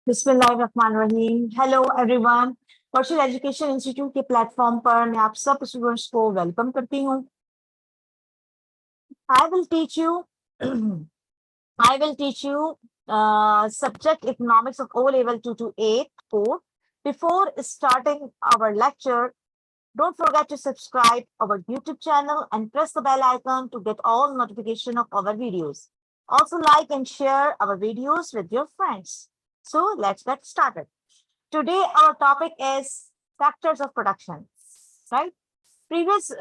बिस्मिल्लाहिर्रहमानिर्रहीम। Hello everyone, virtual education institute के platform पर मैं आप सब स्टूडेंट्स को वेलकम करती हूँ। I will teach you I will teach you subject economics of O level 2 to 8 core. Before starting our lecture, don't forget to subscribe our YouTube channel and press the bell icon to get all notification of our videos. Also like and share our videos with your friends. So let's get started. Today our topic is factors of production, right? Previous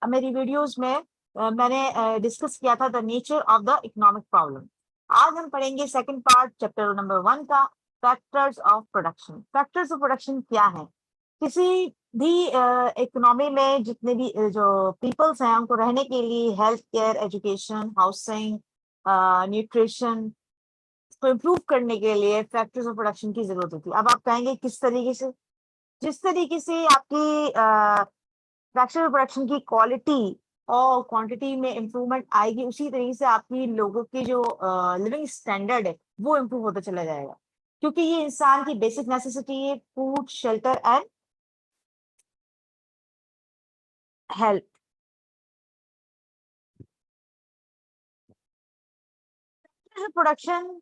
मेरी videos में मैंने discuss किया था the nature of the economic problem. आज हम पढ़ेंगे second part chapter number 1 का, factors of production. Factors of production क्या है? किसी भी इकोनॉमी में जितने भी जो पीपल्स हैं उनको रहने के लिए health care, education, housing, nutrition को इम्प्रूव करने के लिए फैक्टर्स ऑफ प्रोडक्शन की जरूरत होती है। अब आप कहेंगे किस तरीके से? जिस तरीके से आपकी फैक्टर ऑफ प्रोडक्शन की क्वालिटी और क्वांटिटी में इम्प्रूवमेंट आएगी, उसी तरीके से आपकी लोगों की जो लिविंग स्टैंडर्ड है वो इम्प्रूव होता चला जाएगा, क्योंकि ये इंसान की बेसिक नेसेसिटी है, food, shelter and health. Production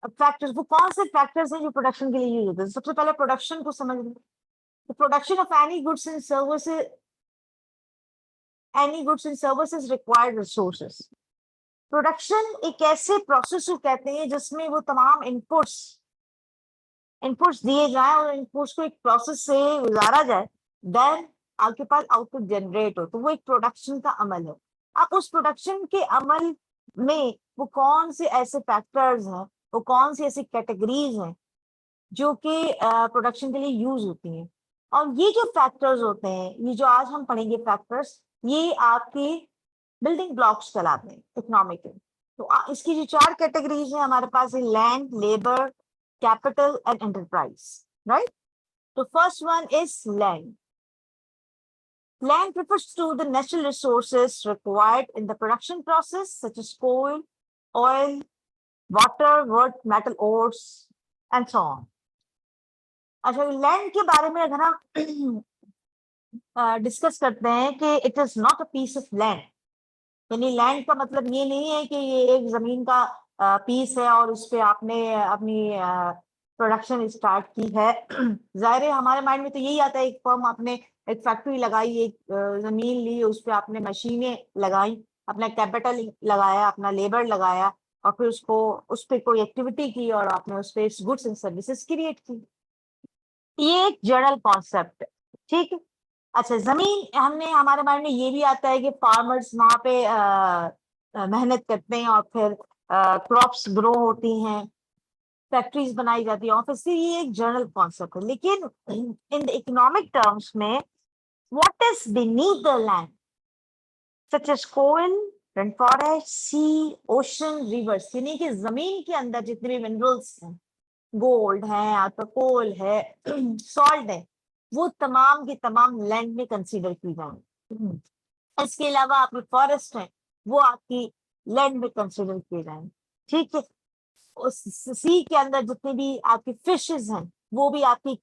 factors, वो कौन से फैक्टर्स हैं जो प्रोडक्शन के लिए यूज होते हैं? सबसे पहले प्रोडक्शन को समझ लें। The production of any goods and services required resources. Production एक ऐसे प्रोसेस को कहते हैं जिसमें वो तमाम इनपुट्स दिए जाएं और इनपुट्स को एक प्रोसेस से गुजारा जाए, देन आपके पास आउटपुट जनरेट हो, तो वो एक प्रोडक्शन का अमल है। अब उस प्रोडक्शन के अमल में वो कौन से ऐसे फैक्टर्स हैं, वो कौन सी ऐसी कैटेगरीज हैं जो कि प्रोडक्शन के लिए यूज होती हैं। और ये जो फैक्टर्स होते हैं, ये जो आज हम पढ़ेंगे फैक्टर्स, ये आपकी बिल्डिंग ब्लॉक्स कहलाते हैं इकोनॉमिक के। तो इसकी जो 4 कैटेगरीज है हमारे पास है: land, labour, capital and enterprise, right? तो first one is land. Land refers to the natural resources required in the production process, such as coal, oil, water, wood, metal ores, and so on. अच्छा, land के बारे में अगर हम discuss करते हैं कि it is not a piece of land, यानी लैंड का मतलब ये नहीं है कि ये एक जमीन का पीस है और उस पर आपने अपनी प्रोडक्शन स्टार्ट की है। जाहिर है हमारे माइंड में तो यही आता है, एक फर्म आपने एक फैक्ट्री लगाई, एक जमीन ली, उस पर आपने मशीनें लगाई, अपना कैपिटल लगाया, अपना लेबर लगाया, और फिर उसको उस पर कोई एक्टिविटी की और आपने उस पर गुड्स एंड सर्विसेज क्रिएट की। ये एक जनरल कॉन्सेप्ट है, ठीक है। अच्छा, जमीन हमने हमारे माइंड में ये भी आता है कि फार्मर्स वहां पे मेहनत करते हैं और फिर क्रॉप्स ग्रो होती हैं, फैक्ट्रीज बनाई जाती है, ऑफिस, ये एक जनरल कॉन्सेप्ट है। लेकिन इन द इकोनॉमिक टर्म्स में what is beneath the land, such as coal, rain forest, sea, ocean, rivers, यानी कि जमीन के अंदर जितने भी मिनरल्स हैं, गोल्ड है, आपका कोल है, सॉल्ट है, वो तमाम की तमाम लैंड में कंसीडर की जाएंगे। इसके अलावा आपके फॉरेस्ट है, वो आपकी लैंड में कंसीडर किए जाएंगे, ठीक है। उस सी के अंदर जितने भी आपकी फिशेस हैं वो भी आपकी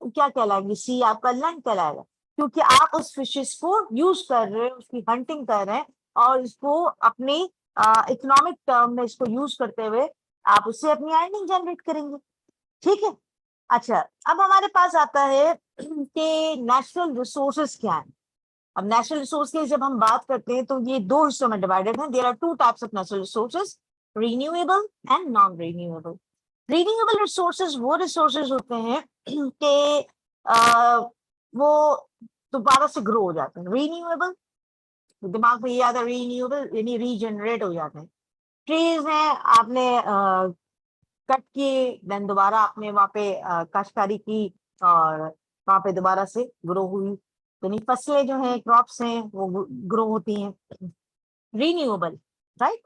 क्या कहलाएंगी? सी आपका लैंड कहलाएगा, क्योंकि आप उस फिशेस को यूज कर रहे हैं, उसकी हंटिंग कर रहे हैं और इसको अपनी इकोनॉमिक टर्म में इसको यूज करते हुए आप उससे अपनी अर्निंग जनरेट करेंगे, ठीक है। अच्छा, अब हमारे पास आता है कि नेचुरल रिसोर्सेस क्या है। अब नेचुरल रिसोर्स की जब हम बात करते हैं तो ये 2 हिस्सों में डिवाइडेड है। There are 2 types of natural resources, renewable and non renewable. Renewable resources वो रिसोर्सेज होते हैं कि वो दोबारा से ग्रो हो जाते हैं। रिन्यूएबल, दिमाग में ये आता है, रिन्यूएबल यानी रीजनरेट हो जाते हैं। ट्रीज हैं, आपने कट किए, देन दोबारा आपने वहां पे काश्तकारी की और वहां पे दोबारा से ग्रो हुई, यानी फसलें जो हैं, क्रॉप्स हैं, वो ग्रो होती हैं। Renewable, right.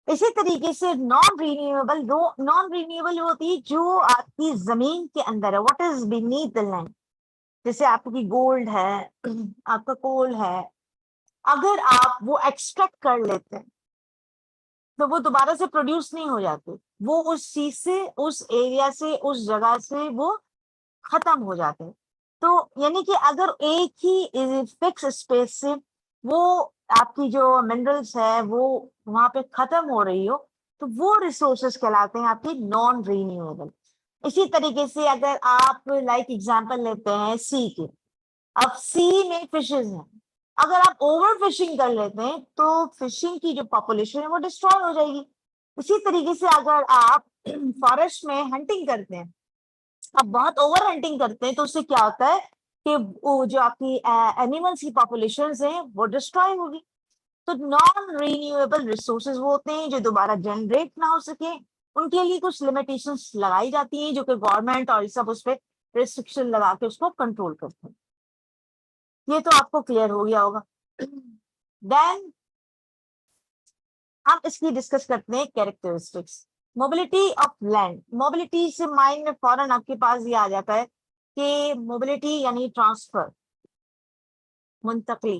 इसी तरीके से नॉन रिन्यूएबल होती है जो आपकी जमीन के अंदर है, what is beneath the land. जैसे आपकी गोल्ड है, आपका कोल है, अगर आप वो एक्सट्रैक्ट कर लेते हैं तो वो दोबारा से प्रोड्यूस नहीं हो जाते, वो उस चीज से, उस एरिया से, उस जगह से वो खत्म हो जाते हैं। तो यानी कि अगर एक ही फिक्स स्पेस से वो आपकी जो मिनरल्स है वो वहां पे खत्म हो रही हो, तो वो रिसोर्सेस कहलाते हैं आपकी नॉन रीन्यूएबल। इसी तरीके से अगर आप लाइक एग्जांपल लेते हैं सी के, अब सी में फिशेस हैं, अगर आप ओवर फिशिंग कर लेते हैं तो फिशिंग की जो पॉपुलेशन है वो डिस्ट्रॉय हो जाएगी। इसी तरीके से अगर आप फॉरेस्ट में हंटिंग करते हैं, अब बहुत ओवर हंटिंग करते हैं, तो उससे क्या होता है कि वो जो आपकी एनिमल्स की पॉपुलेशन है वो डिस्ट्रॉय होगी। तो नॉन रीन्यूएबल रिसोर्सेज वो होते हैं जो दोबारा जनरेट ना हो सके, उनके लिए कुछ लिमिटेशंस लगाई जाती हैं जो कि गवर्नमेंट और सब उस पर रिस्ट्रिक्शन लगा के उसको कंट्रोल करते हैं। ये तो आपको क्लियर हो गया होगा। देन हम इसकी डिस्कस करते हैं characteristics. Mobility of land, mobility से माइंड में फौरन आपके पास ये आ जाता है कि मोबिलिटी यानी ट्रांसफर, मुंतकली।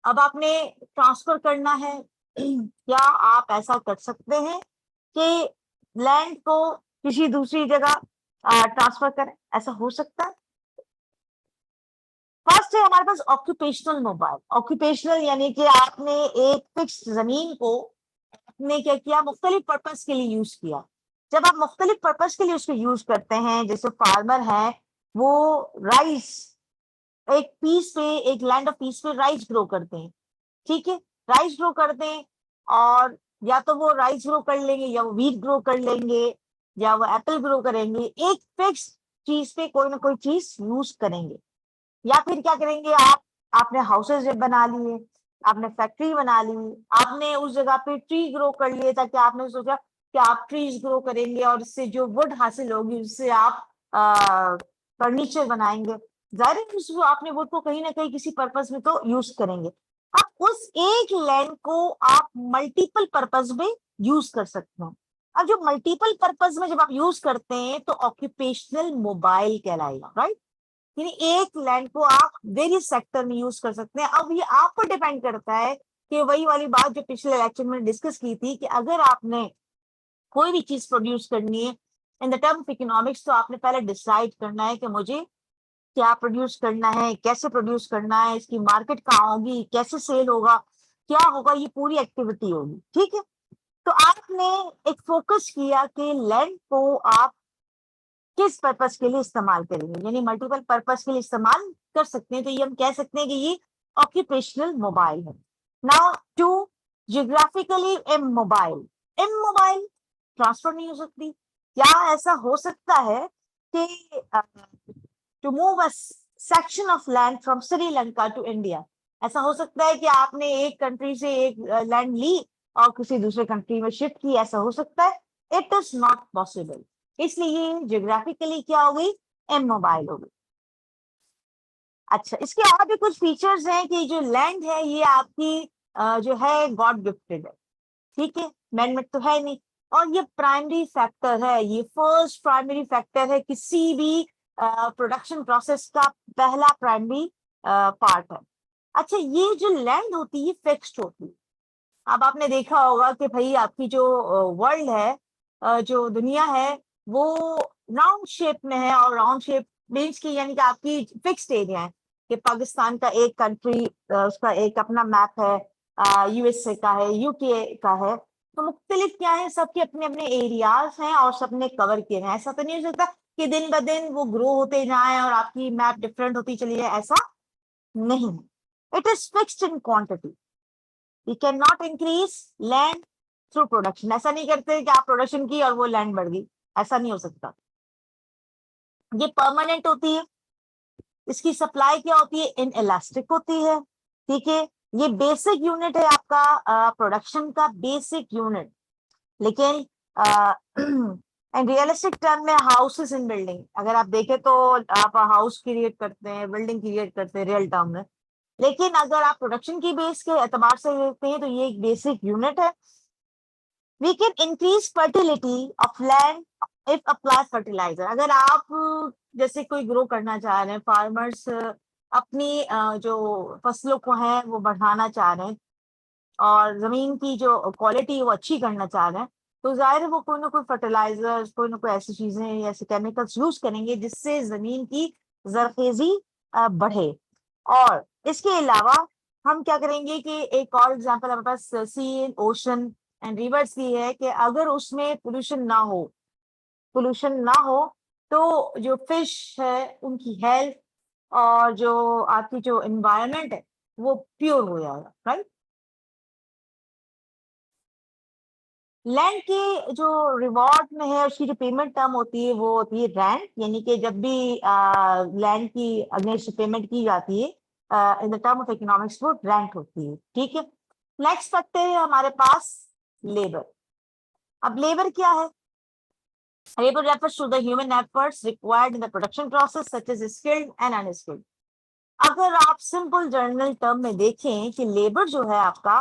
अब आपने ट्रांसफर करना है, क्या आप ऐसा कर सकते हैं कि लैंड को किसी दूसरी जगह ट्रांसफर करें? ऐसा हो सकता है। फर्स्ट है हमारे पास ऑक्यूपेशनल मोबाइल। ऑक्यूपेशनल यानी कि आपने एक फिक्स जमीन को आपने क्या किया, मुख्तलिफ पर्पस के लिए यूज किया। जब आप मुख्तलिफ पर्पस के लिए उसको यूज करते हैं, जैसे फार्मर है वो राइस, एक पीस पे, एक लैंड ऑफ पीस पे राइस ग्रो करते हैं, ठीक है, राइस ग्रो करते हैं, और या तो वो राइस ग्रो कर लेंगे, या वो व्हीट ग्रो कर लेंगे, या वो एप्पल ग्रो करेंगे। एक फिक्स चीज पे कोई ना कोई चीज यूज करेंगे। या फिर क्या करेंगे आप, आपने हाउसेज बना लिए, आपने फैक्ट्री बना ली, आपने उस जगह पे ट्री ग्रो कर लिए, ताकि आपने सोचा कि आप ट्रीज ग्रो करेंगे और इससे जो वुड हासिल होगी उससे आप फर्नीचर बनाएंगे। जाहिर है उस आपने वुड को कहीं ना कहीं किसी पर्पज में तो यूज करेंगे। आप उस एक लैंड को आप मल्टीपल पर्पज में यूज कर सकते हैं। अब जो मल्टीपल पर्पज में जब आप यूज करते हैं तो ऑक्यूपेशनल मोबाइल कहलाएगा, राइट। यानी एक लैंड को आप वेरियस सेक्टर में यूज कर सकते हैं। अब ये आप पर डिपेंड करता है कि वही वाली बात जो पिछले लेक्चर में डिस्कस की थी कि अगर आपने कोई भी चीज प्रोड्यूस करनी है in the term of economics, तो आपने पहले डिसाइड करना है कि मुझे क्या प्रोड्यूस करना है, कैसे प्रोड्यूस करना है, इसकी मार्केट कहाँ होगी, कैसे सेल होगा, क्या होगा, ये पूरी एक्टिविटी होगी, ठीक है। तो आपने एक फोकस किया कि लैंड को आप किस पर्पस के लिए इस्तेमाल करेंगे, यानी मल्टीपल पर्पस के लिए इस्तेमाल कर सकते हैं। तो ये हम कह सकते हैं कि ये ऑक्यूपेशनल मोबाइल है। Now to geographically immobile, immobile transfer नहीं हो सकती। क्या ऐसा हो सकता है कि to move a section of land from Sri Lanka to India, ऐसा हो सकता है कि आपने एक कंट्री से एक लैंड ली और किसी दूसरे कंट्री में शिफ्ट की? ऐसा हो सकता है? It is not possible. इसलिए जियोग्राफिकली क्या हो गई, इमोबाइल हो गई। अच्छा, इसके और भी कुछ फीचर्स हैं कि जो लैंड है ये आपकी जो है गॉड गिफ्टेड है, ठीक है, मैनमेड तो है नहीं। और ये प्राइमरी फैक्टर है, ये फर्स्ट प्राइमरी फैक्टर है किसी भी प्रोडक्शन प्रोसेस का, पहला प्राइमरी पार्ट है। अच्छा, ये जो लैंड होती है फिक्स्ड होती है। अब आपने देखा होगा कि भाई आपकी जो वर्ल्ड है, जो दुनिया है, वो राउंड शेप में है, और राउंड शेप मीन्स की यानी कि आपकी फिक्स्ड एरिया है कि पाकिस्तान का एक कंट्री, उसका एक अपना मैप है, यूएसए का है, यूके का है, तो मुख्तलिफ क्या है, सबके अपने अपने एरियाज हैं और सबने कवर किए हैं। ऐसा तो नहीं हो सकता कि दिन ब दिन वो ग्रो होते जाए और आपकी मैप डिफरेंट होती चली जाए, ऐसा नहीं है। It is fixed in quantity. We can not increase land through production. ऐसा नहीं करते कि आप प्रोडक्शन की और वो लैंड बढ़ गई, ऐसा नहीं हो सकता। ये परमानेंट होती है। इसकी सप्लाई क्या होती है, इन इलास्टिक होती है, ठीक है। ये बेसिक यूनिट है आपका प्रोडक्शन का बेसिक यूनिट। लेकिन एंड रियलिस्टिक टर्म में हाउसेस इन बिल्डिंग, अगर आप देखें तो आप हाउस क्रिएट करते हैं, बिल्डिंग क्रिएट करते हैं रियल टर्म में। लेकिन अगर आप प्रोडक्शन की बेस के एतबार से देखते हैं तो ये एक बेसिक यूनिट है। We can increase fertility of land if apply fertilizer. अगर आप जैसे कोई ग्रो करना चाह रहे हैं, फार्मर्स अपनी जो फसलों को है वो बढ़ाना चाह रहे हैं, और जमीन की जो क्वालिटी वो अच्छी करना चाह रहे हैं, तो जाहिर है वो कोई ना कोई फर्टिलाइजर्स, कोई ना कोई ऐसी चीजें या ऐसे केमिकल्स यूज करेंगे जिससे जमीन की जरखेजी बढ़े। और इसके अलावा हम क्या करेंगे कि एक और एग्जांपल हमारे पास सी, ओशन एंड रिवर्स की है कि अगर उसमें पोल्यूशन ना हो तो जो फिश है उनकी हेल्थ और जो आपकी जो एनवायरनमेंट है वो प्योर हो जाएगा, राइट। लैंड के जो रिवॉर्ड में है उसकी जो पेमेंट टर्म होती है वो होती है रैंड, यानी कि जब भी लैंड की अगेंस्ट पेमेंट की जाती है in the term of economics वो रैंट होती है, ठीक है। नेक्स्ट रखते हैं हमारे पास लेबर। अब लेबर क्या है? Labour refers to the human efforts required in the production process such as skilled and unskilled। अगर आप सिंपल जर्नल टर्म में देखें कि लेबर जो है आपका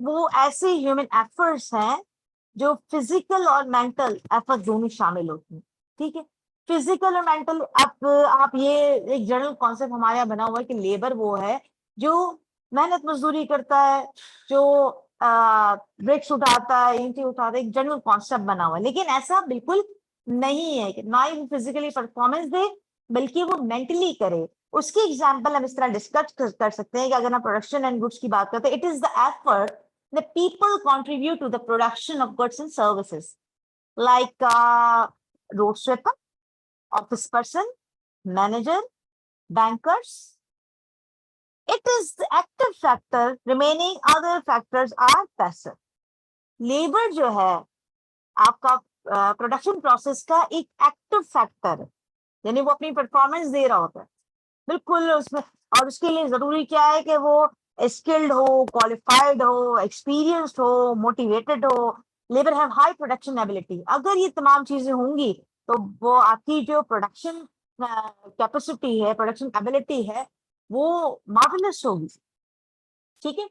वो ऐसे ह्यूमन एफर्ट्स हैं जो फिजिकल और मेंटल एफर्ट दोनों शामिल होती हैं, ठीक है। फिजिकल और मेंटल, आप ये एक जनरल कॉन्सेप्ट हमारे यहाँ बना हुआ है कि लेबर वो है जो मेहनत मजदूरी करता है, जो ब्रिक्स उठाता है, ईंटें उठाता है, एक जनरल कॉन्सेप्ट बना हुआ है। लेकिन ऐसा बिल्कुल नहीं है कि ना ही वो फिजिकली परफॉर्मेंस दे बल्कि वो मेंटली करे। उसकी एग्जाम्पल हम इस तरह डिस्कस कर सकते हैं कि अगर हम प्रोडक्शन एंड गुड्स की बात करते हैं, it is the effort the people contribute to the production of goods and services like road sweeper, office person, manager, bankers. It is the active factor, remaining other factors are passive। labor जो है आपका production process का एक active factor है, यानी वो अपनी performance दे रहा होता है बिल्कुल उसमें। और उसके लिए जरूरी क्या है कि वो स्किल्ड हो, क्वालिफाइड हो, एक्सपीरियंस्ड हो, मोटिवेटेड हो। Labour have high production ability. अगर ये तमाम चीजें होंगी तो वो आपकी जो प्रोडक्शन कैपेसिटी है, प्रोडक्शन एबिलिटी है, वो मार्वलस होगी, ठीक है।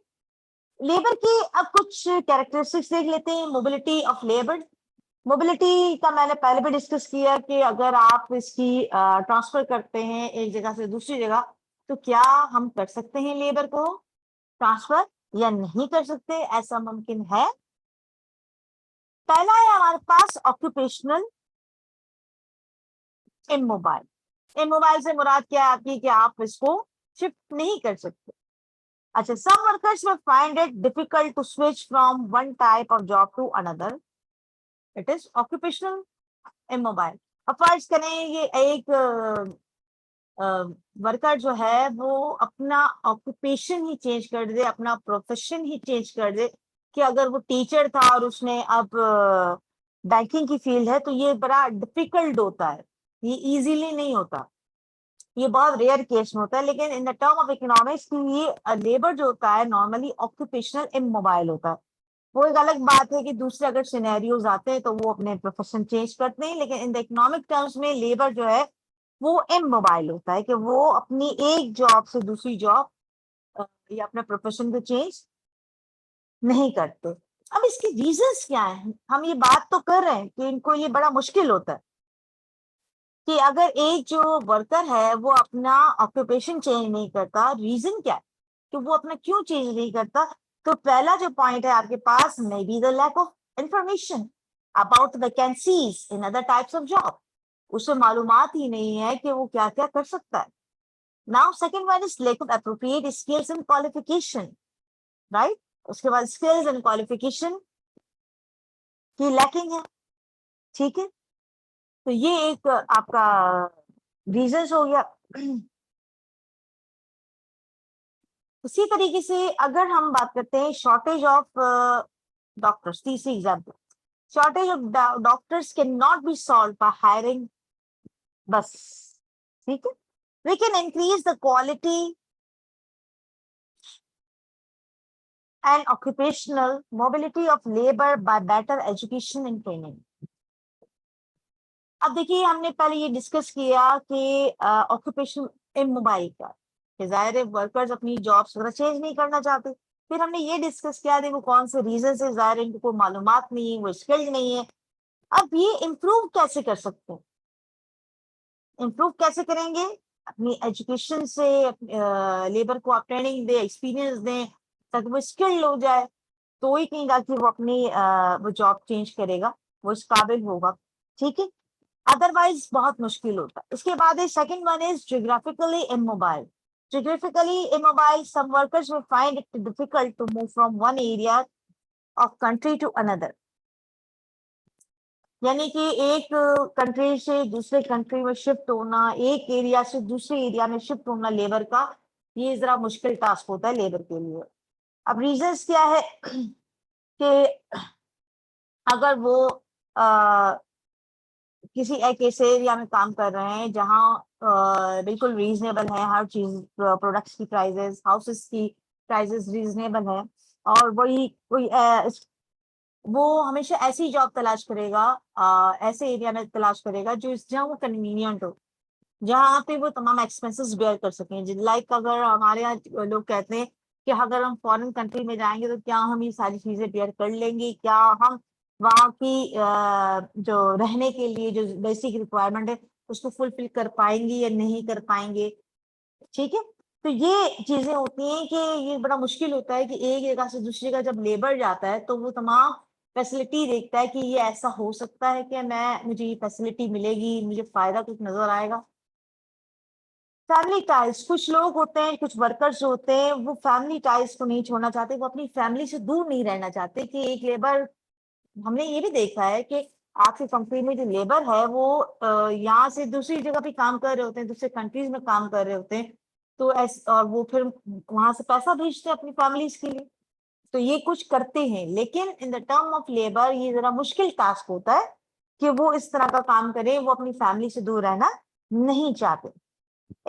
लेबर की अब कुछ कैरेक्टरिस्टिक्स देख लेते हैं। Mobility of labour. मोबिलिटी का मैंने पहले भी डिस्कस किया कि अगर आप इसकी ट्रांसफर करते हैं एक जगह से दूसरी जगह तो क्या हम कर सकते हैं लेबर को ट्रांसफर या नहीं कर सकते, ऐसा मुमकिन है। पहला है हमारे पास ऑक्यूपेशनल इमोबाइल। इमोबाइल से मुराद क्या है आपकी कि आप इसको शिफ्ट नहीं कर सकते। अच्छा, some workers will find it difficult to switch from one type of job to another, it is occupational immobile। अब फर्ज करें ये एक वर्कर जो है वो अपना ऑक्यूपेशन ही चेंज कर दे, अपना प्रोफेशन ही चेंज कर दे, कि अगर वो टीचर था और उसने अब बैंकिंग की फील्ड है तो ये बड़ा डिफिकल्ट होता है, ये इजीली नहीं होता, ये बहुत रेयर केस में होता है। लेकिन in the term of economics ये लेबर जो होता है नॉर्मली ऑक्यूपेशनल इमोबाइल होता है। वो एक अलग बात है कि दूसरे अगर सिनेरियोज आते हैं तो वो अपने प्रोफेशन चेंज करते हैं, लेकिन इन द इकोनॉमिक टर्म्स में लेबर जो है वो इमोबाइल होता है कि वो अपनी एक जॉब से दूसरी जॉब या अपने प्रोफेशन को चेंज नहीं करते। अब इसके रीजंस क्या है? हम ये बात तो कर रहे हैं कि इनको ये बड़ा मुश्किल होता है कि अगर एक जो वर्कर है वो अपना ऑक्यूपेशन चेंज नहीं करता, रीजन क्या है कि वो अपना क्यों चेंज नहीं करता? तो पहला जो पॉइंट है आपके पास, may be the lack of information about vacancies in other types of job. उसे मालूमात ही नहीं है कि वो क्या क्या कर सकता है। Now second one is lack of appropriate skills and qualification, right. उसके बाद स्किल्स एंड क्वालिफिकेशन की लैकिंग है, ठीक है। तो ये एक आपका रीजन हो गया। उसी तरीके से अगर हम बात करते हैं शॉर्टेज ऑफ डॉक्टर्स, तीसरी example, shortage of doctors can not be solve by hiring बस, ठीक है। We can increase the quality and occupational mobility of labour by better education and training. अब देखिए हमने पहले ये डिस्कस किया कि ऑक्यूपेशनल इमोबाइल का, जाहिर है वर्कर्स अपनी जॉब्स वगैरह चेंज नहीं करना चाहते। फिर हमने ये डिस्कस किया देखो कौन से रीजन है, जाहिर है इनको कोई मालूमात नहीं है, वो स्किल्ड नहीं है। अब ये इम्प्रूव कैसे कर सकते हैं? इम्प्रूव कैसे करेंगे? अपनी एजुकेशन से लेबर को आप ट्रेनिंग दें, एक्सपीरियंस दें, ताकि वो स्किल्ड हो जाए, तो ही कहीं जाके वो अपनी वो जॉब चेंज करेगा, वो इस काबिल होगा, ठीक है। अदरवाइज बहुत मुश्किल होता है। इसके बाद second one is geographically immobile. Geographically immobile, some workers will find it difficult to move from one area of country to another। यानी कि एक कंट्री से दूसरे कंट्री में शिफ्ट होना, एक एरिया से दूसरे एरिया में शिफ्ट होना लेबर का, ये जरा मुश्किल टास्क होता है लेबर के लिए। अब रीजंस क्या है कि अगर वो किसी एक ऐसे एरिया में काम कर रहे हैं जहाँ बिल्कुल रीजनेबल है हर चीज, प्रोडक्ट्स की प्राइसेस, हाउसेस की प्राइसेस रीजनेबल है, और वही कोई वो हमेशा ऐसी जॉब तलाश करेगा, ऐसे एरिया में तलाश करेगा जो जहाँ वो कन्वीनियंट हो, जहाँ पे वो तमाम एक्सपेंसेस बेयर कर सकें। लाइक अगर हमारे यहाँ लोग कहते हैं कि अगर हम फॉरेन कंट्री में जाएंगे तो क्या हम ये सारी चीजें बेयर कर लेंगे, क्या हम वहाँ की जो रहने के लिए जो बेसिक रिक्वायरमेंट है उसको फुलफिल कर पाएंगे या नहीं कर पाएंगे, ठीक है। तो ये चीजें होती हैं कि ये बड़ा मुश्किल होता है कि एक जगह से दूसरी जगह जब लेबर जाता है तो वो तमाम फैसिलिटी देखता है कि ये ऐसा हो सकता है कि मुझे ये फैसिलिटी मिलेगी, मुझे फायदा कुछ नजर आएगा। फैमिली टाइज, कुछ लोग होते हैं, कुछ वर्कर्स होते हैं, वो फैमिली टाइज को नहीं छोड़ना चाहते, वो अपनी फैमिली से दूर नहीं रहना चाहते। कि एक लेबर, हमने ये भी देखा है कि आपकी कंपनी में जो लेबर है वो यहाँ से दूसरी जगह पे काम कर रहे होते हैं, दूसरे कंट्रीज में काम कर रहे होते हैं, तो और वो फिर वहां से पैसा भेजते हैं अपनी फैमिलीज के लिए, तो ये कुछ करते हैं। लेकिन in the term of labour ये जरा मुश्किल टास्क होता है कि वो इस तरह का काम करे, वो अपनी फैमिली से दूर रहना नहीं चाहते।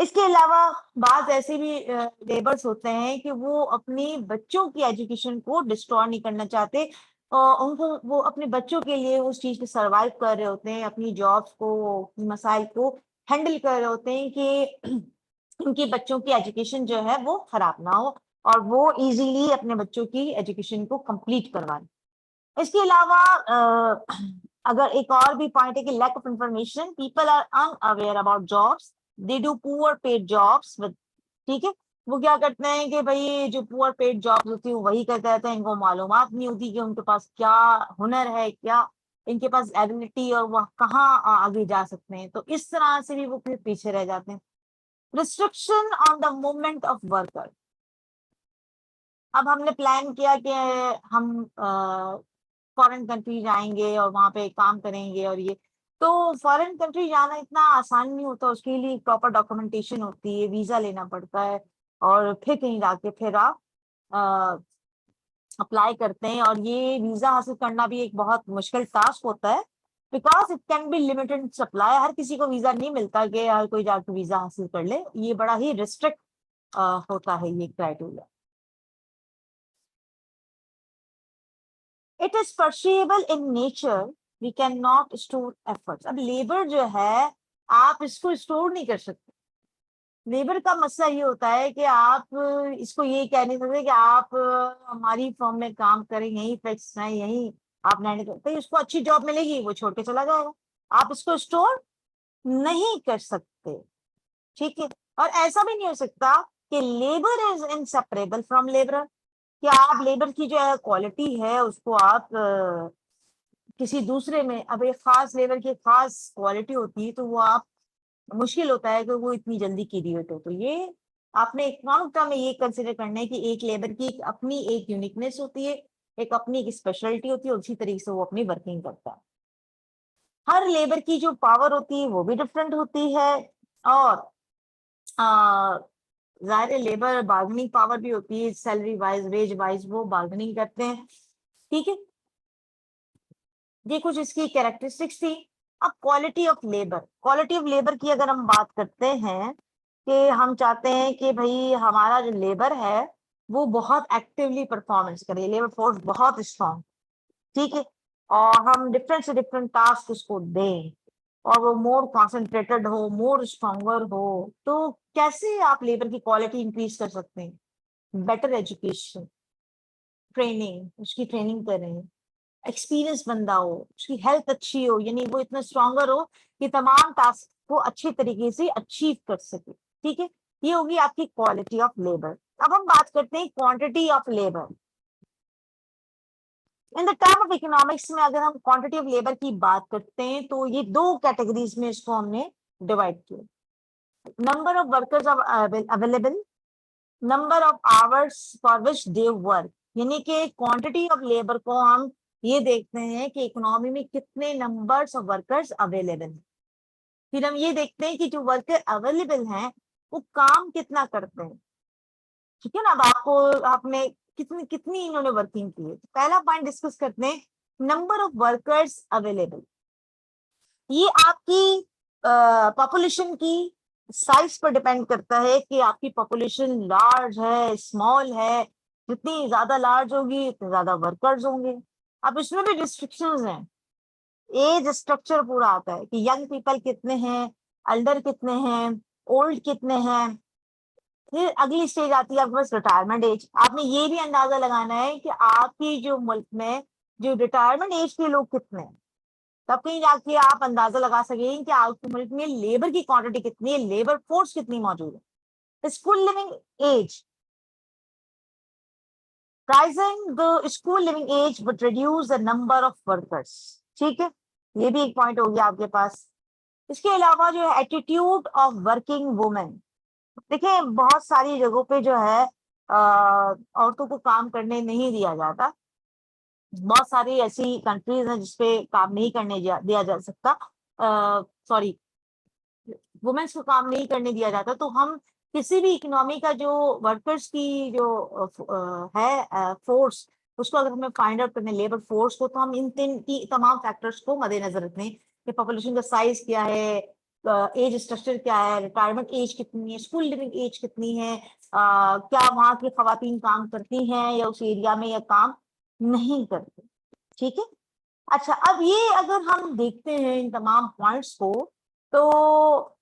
इसके अलावा बात ऐसे भी लेबर्स होते हैं कि वो अपनी बच्चों की एजुकेशन को डिस्ट्रॉय नहीं करना चाहते, और उनको वो अपने बच्चों के लिए उस चीज पे सरवाइव कर रहे होते हैं, अपनी जॉब्स को, मसाइल को हैंडल कर रहे होते हैं कि उनके बच्चों की एजुकेशन जो है वो खराब ना हो, और वो इजीली अपने बच्चों की एजुकेशन को कंप्लीट करवाएं। इसके अलावा अगर एक और भी पॉइंट है कि lack of information, people are unaware about jobs, they do poor paid jobs, ठीक है। वो क्या करते हैं कि भाई जो पुअर पेड जॉब्स होती है वही करते रहते हैं, इनको मालूमात नहीं होती कि उनके पास क्या हुनर है, क्या इनके पास एबिलिटी, और वह कहाँ आगे जा सकते हैं, तो इस तरह से भी वो फिर पीछे रह जाते हैं। Restriction on the movement of worker. अब हमने प्लान किया कि हम फॉरेन कंट्री जाएंगे और वहां पे काम करेंगे, और ये तो फॉरेन कंट्री जाना इतना आसान नहीं होता, उसके लिए प्रॉपर डॉक्यूमेंटेशन होती है, वीजा लेना पड़ता है, और फिर कहीं जाके फिर आप अप्लाई करते हैं, और ये वीजा हासिल करना भी एक बहुत मुश्किल टास्क होता है, because it can be limited supply. हर किसी को वीजा नहीं मिलता कि हर कोई जाके वीजा हासिल कर ले, ये बड़ा ही रिस्ट्रिक्ट होता है ये criteria. It is perishable in nature, we can not store efforts. अब लेबर जो है आप इसको स्टोर नहीं कर सकते। लेबर का मसला ये होता है कि आप इसको ये कह नहीं सकते कि आप हमारी फर्म में काम करें, यही फिक्स है, यही आप रहने करते, उसको अच्छी जॉब मिलेगी वो छोड़ के चला जाएगा, आप इसको स्टोर नहीं कर सकते, ठीक है। और ऐसा भी नहीं हो सकता कि labour is inseparable from labour, कि आप लेबर की जो क्वालिटी है उसको आप किसी दूसरे में, अब एक खास लेबर की खास क्वालिटी होती है तो वो आप मुश्किल होता है कि वो इतनी जल्दी क्रिएट हो, तो ये आपने इकोनॉमिक टर्म में ये कंसिडर करना है कि एक लेबर की अपनी एक यूनिकनेस होती है, एक अपनी एक स्पेशलिटी होती है, उसी तरीके से वो अपनी वर्किंग करता है। हर लेबर की जो पावर होती है वो भी डिफरेंट होती है, और जाहिर है लेबर बार्गेनिंग पावर भी होती है, सैलरी वाइज, वेज वाइज वो बार्गेनिंग करते हैं, ठीक है। ये कुछ इसकी कैरेक्टरिस्टिक्स थी। अब quality of labour, quality of labour की अगर हम बात करते हैं कि हम चाहते हैं कि भाई हमारा जो लेबर है वो बहुत एक्टिवली परफॉर्मेंस करे, लेबर फोर्स बहुत स्ट्रांग, ठीक है, और हम डिफरेंट से डिफरेंट टास्क उसको दें, और वो मोर कॉन्सेंट्रेटेड हो, मोर स्ट्रॉन्गर हो, तो कैसे आप लेबर की क्वालिटी इंक्रीज कर सकते हैं? बेटर एजुकेशन, ट्रेनिंग, उसकी ट्रेनिंग करें, एक्सपीरियंस बंदा हो, उसकी हेल्थ अच्छी हो, यानी वो इतना स्ट्रॉन्गर हो कि तमाम टास्क को अच्छे तरीके से अचीव कर सके, ठीक है। ये होगी आपकी क्वालिटी ऑफ लेबर। अब हम बात करते हैं quantity of labour. In the term of economics में अगर हम क्वांटिटी ऑफ लेबर की बात करते हैं तो ये दो कैटेगरीज में इसको हमने डिवाइड किया। Number of workers available, number of hours for which they work, यानी कि क्वांटिटी ऑफ लेबर को हम ये देखते हैं कि इकोनॉमी में कितने नंबर्स ऑफ वर्कर्स अवेलेबल हैं। फिर हम ये देखते हैं कि जो वर्कर अवेलेबल हैं वो काम कितना करते हैं। ठीक है ना। अब आपको आपने कितनी कितनी इन्होंने वर्किंग की है। तो पहला पॉइंट डिस्कस करते हैं, नंबर ऑफ वर्कर्स अवेलेबल। ये आपकी पॉपुलेशन की साइज पर डिपेंड करता है कि आपकी पॉपुलेशन लार्ज है, स्मॉल है। जितनी ज्यादा लार्ज होगी उतने ज्यादा वर्कर्स होंगे। अब इसमें भी रिस्ट्रिक्शंस हैं। एज स्ट्रक्चर पूरा आता है कि यंग पीपल कितने हैं, एल्डर कितने हैं, ओल्ड कितने हैं। फिर अगली स्टेज आती है आपके पास रिटायरमेंट एज। आपने ये भी अंदाजा लगाना है कि आपकी जो मुल्क में जो रिटायरमेंट एज के लोग कितने हैं, तब कहीं जाके आप अंदाजा लगा सकेंगे कि आपके मुल्क में लेबर की क्वांटिटी कितनी है, लेबर फोर्स कितनी मौजूद है। School leaving age, rising the school living age would reduce the number of workers। ठीक है, ये भी एक पॉइंट हो गया आपके पास। इसके अलावा जो है एटीट्यूड ऑफ वर्किंग वुमेन। देखिए बहुत सारी जगहों पे जो है औरतों को काम करने नहीं दिया जाता। बहुत सारी ऐसी कंट्रीज हैं जिसपे काम नहीं करने दिया जा सकता, सॉरी, वुमेन्स को काम नहीं करने दिया जाता। तो हम किसी भी इकोनॉमी का जो वर्कर्स की जो है फोर्स, उसको अगर हमें फाइंड आउट करने लेबर फोर्स को, तो हम इन तीन तमाम फैक्टर्स को मद्देनजर रखने कि पॉपुलेशन का साइज क्या है, एज स्ट्रक्चर क्या है, रिटायरमेंट एज कितनी है, स्कूल लिविंग एज कितनी है, क्या वहाँ की खवातीन काम करती हैं या उस एरिया में या काम नहीं करते। ठीक है। अच्छा, अब ये अगर हम देखते हैं इन तमाम पॉइंट्स को, तो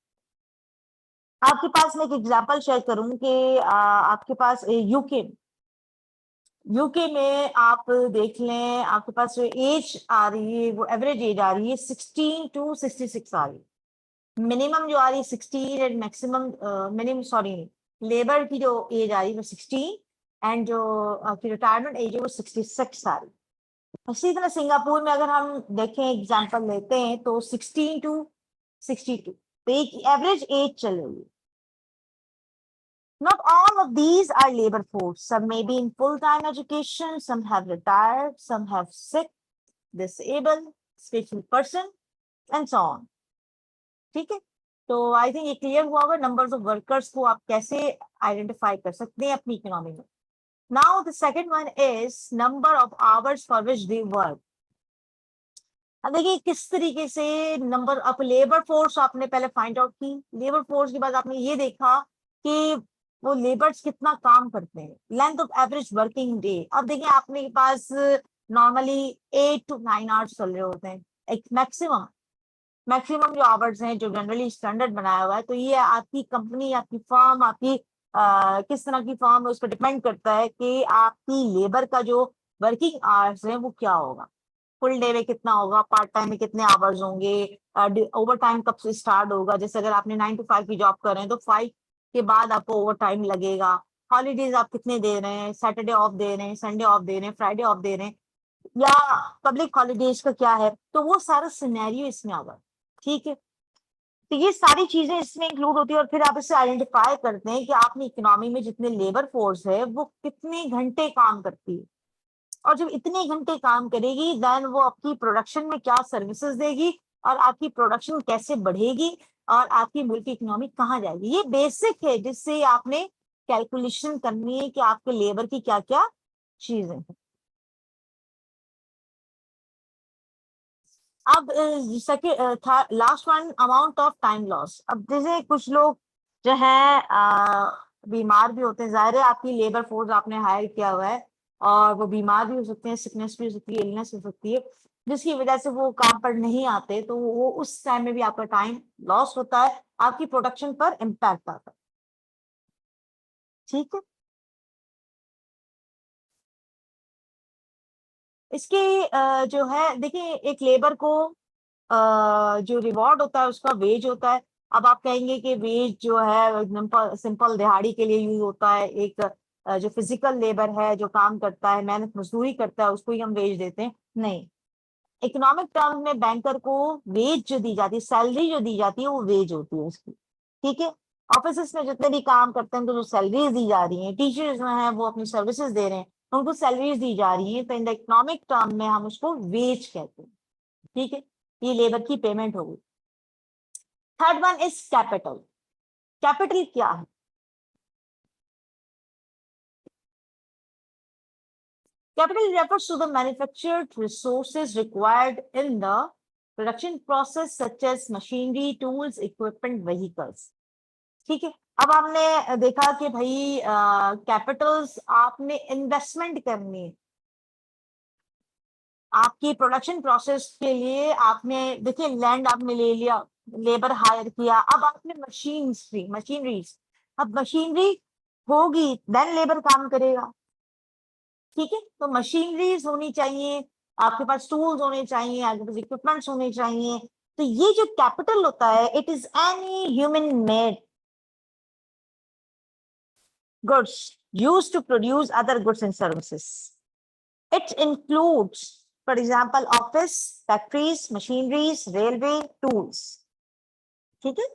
आपके पास मैं एक एग्जांपल शेयर करूं कि आपके पास यूके में आप देख लें, आपके पास जो एज आ रही है वो एवरेज एज आ रही है 16 to 66 आ रही है। मिनिमम जो आ रही है 16 and maximum minimum, sorry, labour की जो एज आ रही है वो 16 एंड जो आपकी रिटायरमेंट एज है वो 66 आ रही है। इसी तरह सिंगापुर में अगर हम देखें एग्जांपल लेते हैं तो 16 to 62, तो एक एवरेज एज चल रही है। Not all of these are labor force. Some may be in full-time education, some have retired, some have sick, disabled, special person, and so on. ठीक है, तो आई थिंक ये क्लियर हुआ होगा नंबर्स ऑफ वर्कर्स को आप कैसे identify कर सकते हैं अपनी इकोनॉमी में। Now the second one is number of hours for which they work. अब देखिए किस तरीके से नंबर ऑफ लेबर फोर्स आपने पहले फाइंड आउट की, लेबर फोर्स के बाद आपने ये देखा कि वो लेबर्स कितना काम करते हैं, length of average working day. अब देखिए आपने पास नॉर्मली 8 to 9 आवर्स चल रहे होते हैं, एक मैक्सिमम मैक्सिमम जो आवर्स हैं जो जनरली स्टैंडर्ड बनाया हुआ है। तो ये आपकी कंपनी, आपकी फर्म, आपकी किस तरह की फर्म है उस पर डिपेंड करता है कि आपकी लेबर का जो वर्किंग आवर्स है वो क्या होगा, फुल डे में कितना होगा, पार्ट टाइम में कितने आवर्स होंगे, ओवर टाइम कब से स्टार्ट होगा। जैसे अगर आपने 9 to 5 की जॉब कर रहे हैं तो 5 के बाद आपको ओवर टाइम लगेगा। हॉलीडेज आप कितने दे रहे हैं, सैटरडे ऑफ दे रहे हैं, संडे ऑफ दे रहे हैं, फ्राइडे ऑफ दे रहे हैं, या पब्लिक हॉलीडेज का क्या है। तो वो सारा सिनेरियो इसमें आ गया। ठीक है, तो ये सारी चीजें इसमें इंक्लूड होती है और फिर आप इससे आइडेंटिफाई करते हैं कि आपने इकोनॉमी में जितने लेबर फोर्स है वो कितने घंटे काम करती है, और जब इतने घंटे काम करेगी देन वो आपकी प्रोडक्शन में क्या सर्विसेज देगी और आपकी प्रोडक्शन कैसे बढ़ेगी और आपकी मुल्क की इकोनॉमी कहाँ जाएगी। ये बेसिक है जिससे आपने कैलकुलेशन करनी है कि आपके लेबर की क्या क्या चीजें हैं। अब last one, amount of time loss. अब जैसे कुछ लोग जो है बीमार भी होते हैं, जाहिर है आपकी लेबर फोर्स आपने हायर किया हुआ है और वो बीमार भी हो सकते हैं, सिकनेस भी हो सकती है, इलनेस हो सकती है, जिसकी वजह से वो काम पर नहीं आते, तो वो उस टाइम में भी आपका टाइम लॉस होता है, आपकी प्रोडक्शन पर इम्पैक्ट आता है। ठीक है, इसके जो है देखिए एक लेबर को जो रिवॉर्ड होता है उसका वेज होता है। अब आप कहेंगे कि वेज जो है एकदम सिंपल दिहाड़ी के लिए यूज होता है, एक जो फिजिकल लेबर है, जो काम करता है, मेहनत मजदूरी करता है, उसको ही हम वेज देते हैं। नहीं, इकोनॉमिक टर्म में बैंकर को वेज जो दी जाती है, सैलरी जो दी जाती है, वो वेज होती है उसकी। ठीक है, ऑफिस में जितने भी काम करते हैं उनको जो सैलरीज दी जा रही हैं, टीचर्स जो हैं वो अपनी सर्विसेज दे रहे हैं, उनको सैलरीज दी जा रही है, तो इन द इकोनॉमिक टर्म में हम उसको वेज कहते हैं। ठीक है, ये लेबर की पेमेंट होगी। Third one is capital. Capital क्या है? Capital refers to the manufactured resources required in the production process such as machinery, tools, equipment, vehicles. ठीक है, अब हमने देखा कि भाई कैपिटल्स आपने इन्वेस्टमेंट करनी है आपकी प्रोडक्शन प्रोसेस के लिए। आपने देखिए लैंड आपने ले लिया, लेबर हायर किया, अब आपने मशीनरीज, अब मशीनरी होगी देन लेबर काम करेगा। ठीक है, तो मशीनरीज होनी चाहिए, आपके पास टूल्स होने चाहिए, आपके पास इक्विपमेंट्स होने चाहिए। तो ये जो कैपिटल होता है, it is any human made goods used to produce other goods and services. It includes, for example, office, factories, machineries, railway, tools. ठीक है,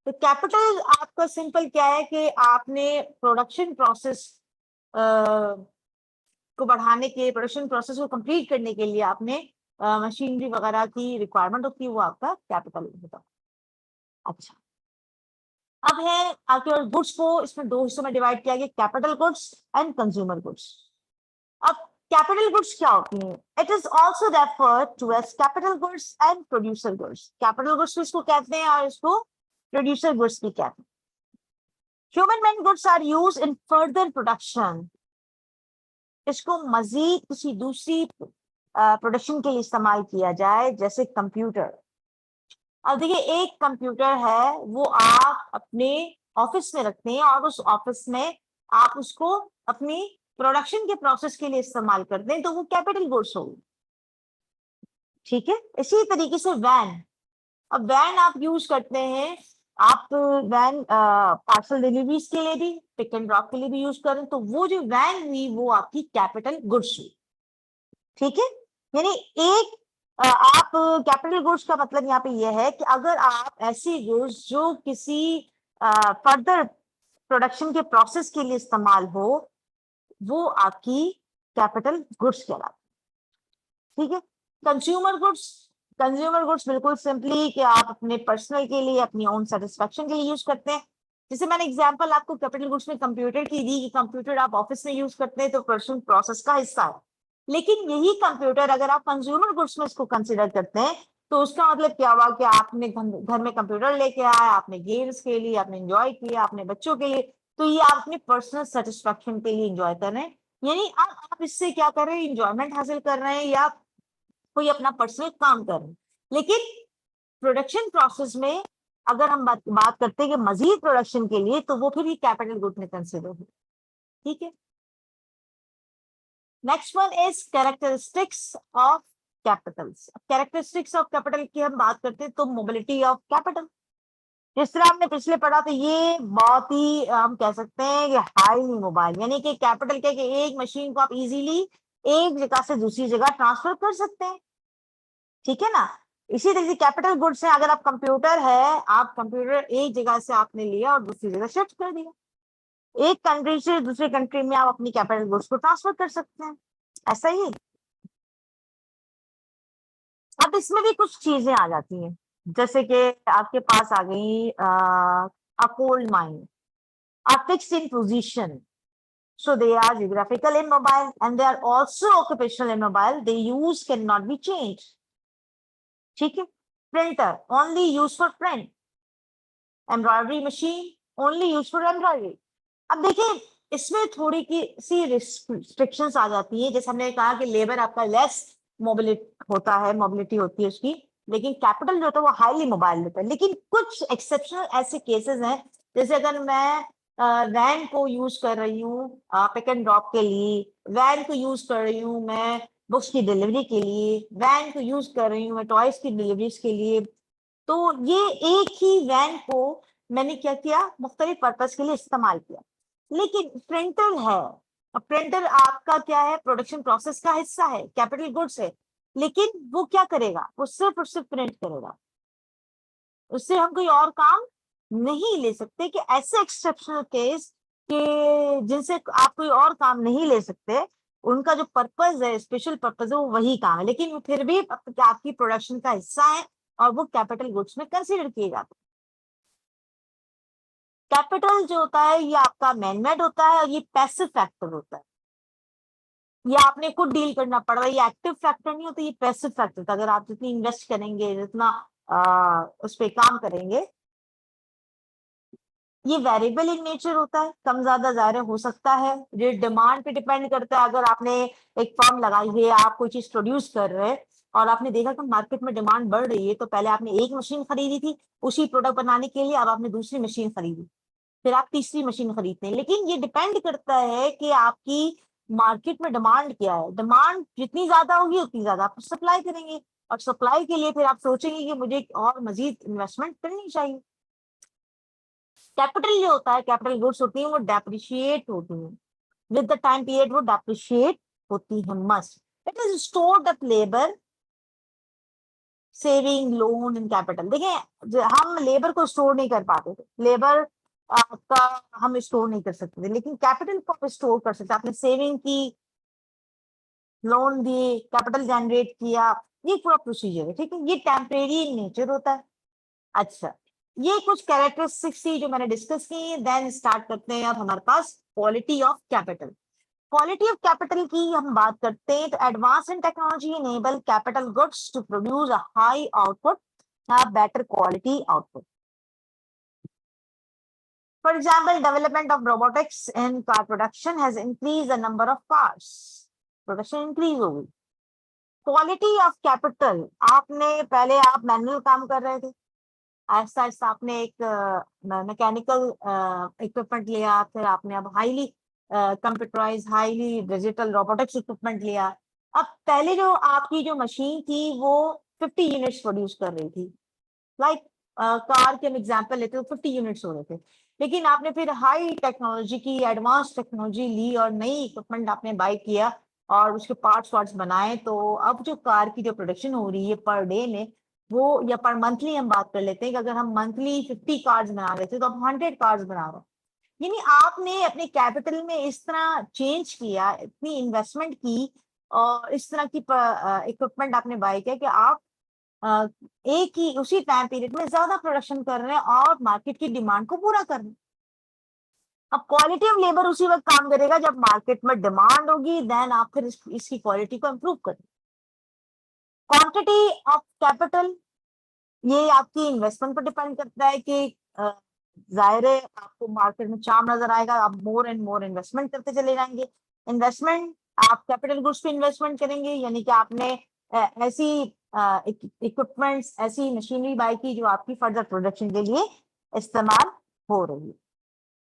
तो कैपिटल आपका सिंपल क्या है कि आपने प्रोडक्शन प्रोसेस को बढ़ाने के, प्रोडक्शन प्रोसेस को कंप्लीट करने के लिए आपने मशीनरी वगैरह की रिक्वायरमेंट होती है, वो आपका कैपिटल होता है। अच्छा, अब है आपके गुड्स को इसमें दो हिस्सों में डिवाइड किया गया, capital goods and consumer goods. अब कैपिटल गुड्स क्या होती हैं? It is also referred to as capital goods and producer goods. Capital goods इसको कहते हैं और इसको प्रोड्यूसर गुड्स भी कहते हैं। Human made goods are used in further production. इसको मजीद किसी दूसरी प्रोडक्शन के लिए इस्तेमाल किया जाए, जैसे कंप्यूटर। अब देखिए, एक कंप्यूटर है वो आप अपने ऑफिस में रखते हैं और उस ऑफिस में आप उसको अपनी प्रोडक्शन के प्रोसेस के लिए इस्तेमाल करते हैं, तो वो कैपिटल गुड्स होगी। ठीक है, इसी तरीके से वैन, अब वैन आप यूज करते हैं, आप वैन पार्सल डिलीवरीज के लिए भी, पिक एंड ड्रॉप के लिए भी यूज करें, तो वो जो वैन हुई वो आपकी कैपिटल गुड्स हुई। ठीक है, यानी एक आप कैपिटल गुड्स का मतलब यहाँ पे यह है कि अगर आप ऐसी गुड्स जो किसी फर्दर प्रोडक्शन के प्रोसेस के लिए इस्तेमाल हो, वो आपकी कैपिटल गुड्स कहलाती। ठीक है, कंज्यूमर गुड्स बिल्कुल सिंपली कि आप अपने पर्सनल के लिए, अपनी ओन सेटिस्फेक्शन के लिए यूज करते हैं। जैसे मैंने एग्जांपल आपको कैपिटल गुड्स में कंप्यूटर की दी कि कंप्यूटर आप ऑफिस में यूज करते हैं तो पर्सनल प्रोसेस का हिस्सा है, लेकिन यही कंप्यूटर अगर आप कंज्यूमर गुड्स में इसको कंसिडर करते हैं तो उसका मतलब क्या हुआ कि आपने घर में कंप्यूटर लेके आया, आपने गेम्स के लिए, आपने एंजॉय किया, अपने बच्चों के लिए, तो ये आप अपने पर्सनल सेटिस्फेक्शन के लिए एंजॉय कर रहे हैं, यानी आप इससे क्या कर रहे हैं, एंजॉयमेंट हासिल कर रहे हैं या कोई अपना पर्सनल काम कर रहे हैं। लेकिन प्रोडक्शन प्रोसेस में अगर हम बात करते हैं कि मजीद प्रोडक्शन के लिए, तो वो फिर भी कैपिटल गुड में कंसिडर हो। ठीक है, next one is characteristics of Capitals. Characteristics of capital की हम बात करते हैं तो मोबिलिटी ऑफ कैपिटल, जिस तरह हमने पिछले पढ़ा था, ये बहुत ही हम कह सकते हैं कि हाईली मोबाइल, यानी कि कैपिटल के कि एक मशीन को आप इजीली एक जगह से दूसरी जगह ट्रांसफर कर सकते हैं। ठीक है ना, इसी तरह से कैपिटल गुड्स है, अगर आप कंप्यूटर है, आप कंप्यूटर एक जगह से आपने लिया और दूसरी जगह शिफ्ट कर दिया, एक कंट्री से दूसरे कंट्री में आप अपनी कैपिटल गुड्स को ट्रांसफर कर सकते हैं, ऐसा ही। अब इसमें भी कुछ चीजें आ जाती हैं, जैसे कि आपके पास आ गई a cold mine, are fixed in position, so they are geographical immobile and they are also occupational immobile, they use cannot be changed. ठीक है, printer only used for print, embroidery machine only use for embroidery. अब देखिए, इसमें थोड़ी की सी restrictions आ जाती है, जैसे हमने कहा कि लेबर आपका लेस मोबिलिटी होती है उसकी, लेकिन कैपिटल जो होता है वो हाईली मोबाइल होता है। लेकिन कुछ एक्सेप्शनल ऐसे केसेस हैं, जैसे अगर मैं वैन को यूज कर रही हूँ पिक एंड ड्रॉप के लिए, वैन को यूज कर रही हूँ मैं बुक्स की डिलीवरी के लिए, वैन को यूज कर रही हूँ मैं टॉयज की डिलीवरीज के लिए, तो ये एक ही वैन को मैंने क्या किया, मुख्तलिफ पर्पज के लिए इस्तेमाल किया। लेकिन प्रिंटर है, अब प्रिंटर आपका क्या है, प्रोडक्शन प्रोसेस का हिस्सा है, कैपिटल गुड्स है, लेकिन वो क्या करेगा, वो सिर्फ और सिर्फ प्रिंट करेगा, उससे हम कोई और काम नहीं ले सकते। कि ऐसे एक्सेप्शनल केस के जिनसे आप कोई और काम नहीं ले सकते, उनका जो पर्पज है, स्पेशल पर्पज है, वो वही काम है, लेकिन वो फिर भी आपकी प्रोडक्शन का हिस्सा है और वो कैपिटल गुड्स में कंसीडर किए जाते हैं। कैपिटल जो होता है ये आपका मैनमेड होता है और ये पैसिव फैक्टर होता है, ये आपने खुद डील करना पड़ रहा है, ये एक्टिव फैक्टर नहीं होता, ये पैसिव फैक्टर होता है। अगर आप जितनी इन्वेस्ट करेंगे, जितना उस पर काम करेंगे, ये वेरिएबल इन नेचर होता है, कम ज्यादा जाहिर हो सकता है, ये डिमांड पे डिपेंड करता है। अगर आपने एक फर्म लगाई है, आप कोई चीज प्रोड्यूस कर रहे हैं और आपने देखा कि मार्केट में डिमांड बढ़ रही है, तो पहले आपने एक मशीन खरीदी थी उसी प्रोडक्ट बनाने के लिए, अब आपने दूसरी मशीन खरीदी, फिर आप तीसरी मशीन खरीदते हैं। लेकिन ये डिपेंड करता है कि आपकी मार्केट में डिमांड क्या है, डिमांड जितनी ज्यादा होगी उतनी ज्यादा आप सप्लाई करेंगे, और सप्लाई के लिए फिर आप सोचेंगे कि मुझे और मजीद इन्वेस्टमेंट करनी चाहिए। कैपिटल जो होता है, कैपिटल गुड्स होती है, वो डेप्रिशिएट होती है विद द टाइम पीरियड, वो डेप्रिशिएट होती है must. It is stored up labour, saving, loan in capital. देखिए हम लेबर को स्टोर नहीं कर पाते थे, लेबर का हम स्टोर नहीं कर सकते थे, लेकिन कैपिटल को आप स्टोर कर सकते। आपने सेविंग की, लोन दिए, कैपिटल जनरेट किया, ये पूरा प्रोसीजर है, ठीक है, ये टेम्परेरी इन नेचर होता है। अच्छा, ये कुछ कैरेक्टरिस्टिक्स थी जो मैंने डिस्कस की। देन स्टार्ट करते हैं अब हमारे पास quality of capital. Quality of capital की हम बात करते हैं तो advance in technology enable capital goods to produce a high output, better quality output. For example, development of robotics in car production has increased the number of cars. Production increase होगी। Quality of capital, आपने पहले आप manual काम कर रहे थे, ऐसा ऐसा आपने एक मैकेनिकल इक्विपमेंट लिया, फिर आपने अब highly computerize, highly digital robotics equipment लिया। अब पहले जो आपकी जो मशीन थी वो 50 यूनिट्स प्रोड्यूस कर रही थी, लाइक कार के हम एग्जांपल लेते तो 50 यूनिट्स हो रहे थे, लेकिन आपने फिर हाई टेक्नोलॉजी की, एडवांस टेक्नोलॉजी ली और नई इक्विपमेंट आपने बाय किया और उसके पार्ट्स वार्ट्स बनाए, तो अब जो कार की जो प्रोडक्शन हो रही है पर डे में, वो, या पर मंथली हम बात कर लेते हैं कि अगर हम मंथली 50 कार्स बना रहे थे तो अब 100 कार्स बना रहे हैं। यानी आपने अपने कैपिटल में इस तरह चेंज किया, इतनी इन्वेस्टमेंट की और इस तरह की इक्विपमेंट आपने बाय किया कि आप एक ही उसी टाइम पीरियड में ज्यादा प्रोडक्शन कर रहे हैं और मार्केट की डिमांड को पूरा कर रहे हैं। अब क्वालिटी ऑफ लेबर उसी वक्त काम करेगा जब मार्केट में डिमांड होगी, देन आप फिर इसकी क्वालिटी को इंप्रूव करें। क्वांटिटी ऑफ कैपिटल, ये आपकी इन्वेस्टमेंट पर डिपेंड करता है कि जाहिर है आपको मार्केट में चार्म नजर आएगा, आप मोर एंड मोर इन्वेस्टमेंट करते चले जाएंगे। इन्वेस्टमेंट, आप कैपिटल गुड्स पे इन्वेस्टमेंट करेंगे, यानी कि आपने ऐसी इक्विपमेंट्स, ऐसी मशीनरी बाय की जो आपकी फर्दर प्रोडक्शन के लिए इस्तेमाल हो रही है।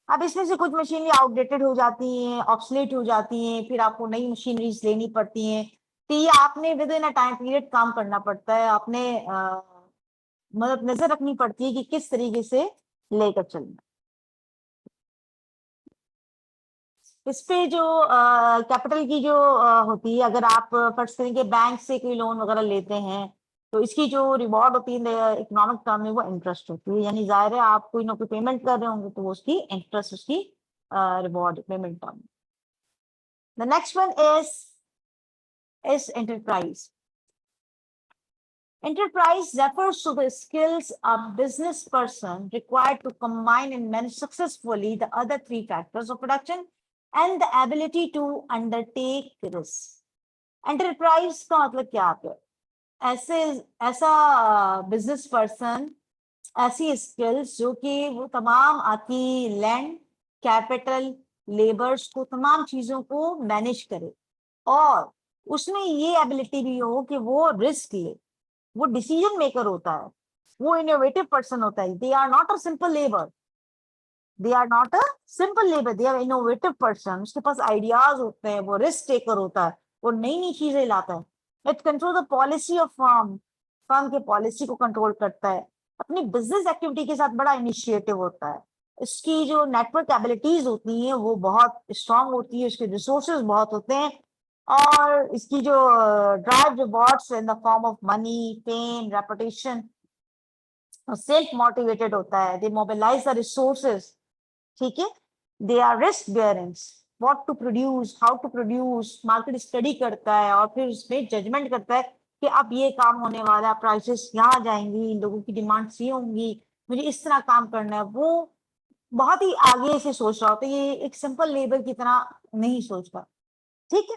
अब इसमें से कुछ मशीनरी आउटडेटेड हो जाती हैं, ऑब्सोलीट हो जाती हैं, फिर आपको नई मशीनरीज लेनी पड़ती हैं, तो ये आपने with in a time period काम करना पड़ता है, आपने मतलब नजर रखनी पड़ती है कि किस तरीके से लेकर चलना। इस पे जो कैपिटल की जो होती है, अगर आप फर्ज करें कि बैंक से कोई लोन वगैरह लेते हैं, तो इसकी जो रिवॉर्ड होती है इकोनॉमिक टर्म में, वो इंटरेस्ट होती है, यानी जाहिर है आप कोई ना कोई पेमेंट कर रहे होंगे तो वो उसकी इंटरेस्ट, उसकी reward payment term. The next one is enterprise. Enterprise refers to the skills a business person required to combine and manage successfully the other three factors of production and the ability to undertake risk. Enterprise का मतलब क्या है? ऐसे ऐसा business person, ऐसी skills जो कि वो तमाम आपकी लैंड, कैपिटल, लेबर्स को, तमाम चीजों को मैनेज करे और उसमें ये एबिलिटी भी हो कि वो रिस्क ले, वो डिसीजन मेकर होता है, वो इनोवेटिव पर्सन होता है। They are not a simple labour, they are not a simple labour, they are innovative person. उसके पास आइडियाज होते हैं, वो रिस्क टेकर होता है, वो नई नई चीजें लाता है। It control the policy of firm, firm के पॉलिसी को कंट्रोल करता है, अपनी बिजनेस एक्टिविटी के साथ बड़ा इनिशिएटिव होता है, इसकी जो नेटवर्क एबिलिटीज होती हैं वो बहुत स्ट्रांग होती है, उसके रिसोर्सेज बहुत होते हैं, और इसकी जो drive rewards in the form of money, fame, reputation, self motivated होता है। दे मोबिलाइज द रिसोर्सेज, ठीक है, they are risk bearings, what to produce, how to produce, market study करता है और फिर उसमें जजमेंट करता है कि अब ये काम होने वाला है, प्राइसेस यहाँ जाएंगी, लोगों की डिमांड्स ये होंगी, मुझे इस तरह काम करना है। वो बहुत ही आगे से सोच रहा होता है, ये एक सिंपल लेबर की तरह नहीं सोचता, ठीक है।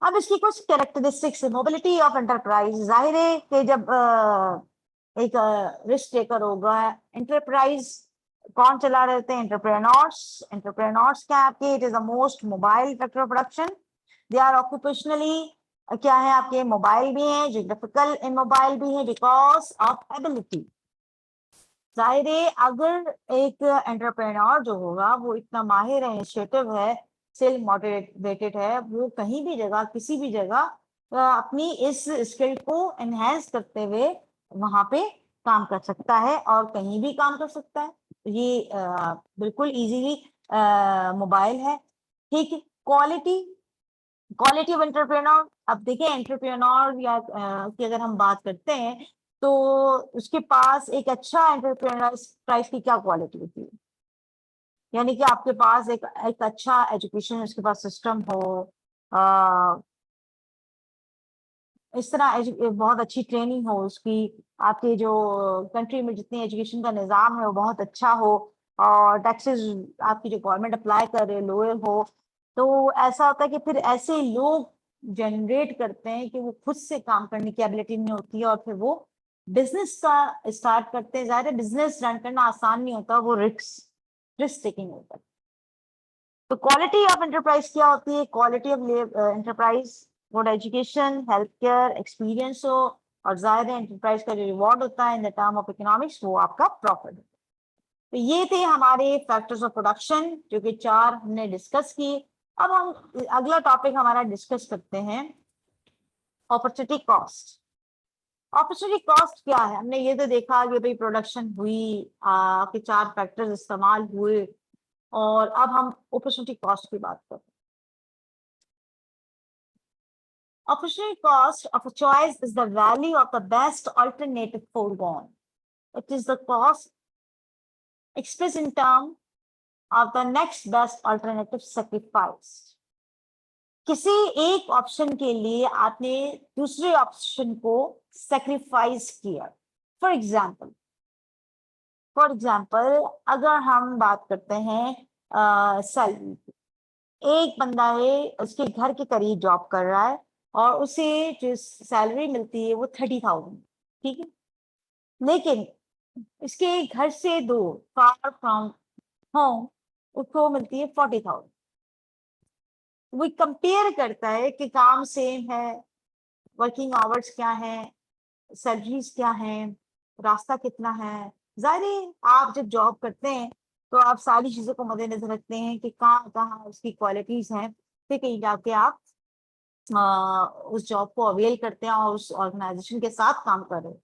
अब इसकी कुछ कैरेक्टरिस्टिक्स है। मोबिलिटी ऑफ एंटरप्राइज, जाहिर है कि जब एक रिस्क टेकर होगा, एंटरप्राइज कौन चला रहे थे? एंटरप्रेन्योर्स। एंटरप्रेन्योर्स क्या आपके? It is the most mobile factor of production. They are occupationally क्या है आपके? मोबाइल भी है, जियोग्राफिकल इमोबाइल भी है, बिकॉज ऑफ एबिलिटी। जाहिर है अगर एक एंटरप्रेन्योर जो होगा वो इतना माहिर है, इनिशिएटिव है, सेल्फ मोटिवेटेड है, वो कहीं भी जगह, किसी भी जगह अपनी इस स्किल को एनहेंस करते हुए वहां पे काम कर सकता है और कहीं भी काम कर सकता है। ये बिल्कुल इजीली मोबाइल है, ठीक है। क्वालिटी, क्वालिटी ऑफ एंटरप्रेन्योर, अब देखिए एंटरप्रेन्योर या की अगर हम बात करते हैं तो उसके पास एक अच्छा एंटरप्रेन्योर प्राइस की क्या क्वालिटी होती है? यानी कि आपके पास एक अच्छा एजुकेशन, उसके पास सिस्टम हो, आ, इस तरह बहुत अच्छी ट्रेनिंग हो उसकी, आपके जो कंट्री में जितनी एजुकेशन का निज़ाम है वो बहुत अच्छा हो, और टैक्सेस आपकी जो गवर्नमेंट अप्लाई कर रहे लोअर हो। तो ऐसा होता है कि फिर ऐसे लोग जनरेट करते हैं कि वो खुद से काम करने की एबिलिटी नहीं होती है, और फिर वो बिजनेस का स्टार्ट करते हैं। ज़ाहिर है बिजनेस रन करना आसान नहीं होता, वो रिस्क टेकिंग होता है। तो क्वालिटी ऑफ एंटरप्राइज क्या होती है? Quality of enterprise, good education, health care, experience हो, और जाहिर है एंटरप्राइज का जो रिवॉर्ड होता है in the term of economics वो आपका प्रॉफिट। तो ये थे हमारे फैक्टर्स ऑफ प्रोडक्शन जो कि 4 हमने डिस्कस किए। अब हम अगला टॉपिक हमारा डिस्कस करते हैं, अपॉर्चुनिटी कॉस्ट। अपॉर्चुनिटी कॉस्ट क्या है? हमने ये तो देखा कि भाई प्रोडक्शन हुई, के 4 फैक्टर्स इस्तेमाल हुए, और अब हम अपॉर्चुनिटी कॉस्ट की बात करते हैं। Opportunity cost of a choice is the value of the best alternative foregone. It is the cost expressed in terms of the next best alternative sacrificed. किसी एक ऑप्शन के लिए आपने दूसरे ऑप्शन को सेक्रीफाइस किया। फॉर एग्जाम्पल अगर हम बात करते हैं सैलरी, एक बंदा है उसके घर के करीब जॉब कर रहा है और उसे जो सैलरी मिलती है वो 30,000, ठीक है, लेकिन इसके घर से दूर, फार फ्रॉम होम, उसको मिलती है 40,000। वो कंपेयर करता है कि काम सेम है, वर्किंग आवर्स क्या है, सैलरीज क्या है, रास्ता कितना है। जाहिर है आप जब जॉब करते हैं तो आप सारी चीजों को मद्देनजर रखते हैं कि कहाँ कहाँ उसकी क्वालिटीज हैं, फिर कहीं जाके आप उस जॉब को अवेल करते हैं और उस ऑर्गेनाइजेशन के साथ काम कर रहे हैं।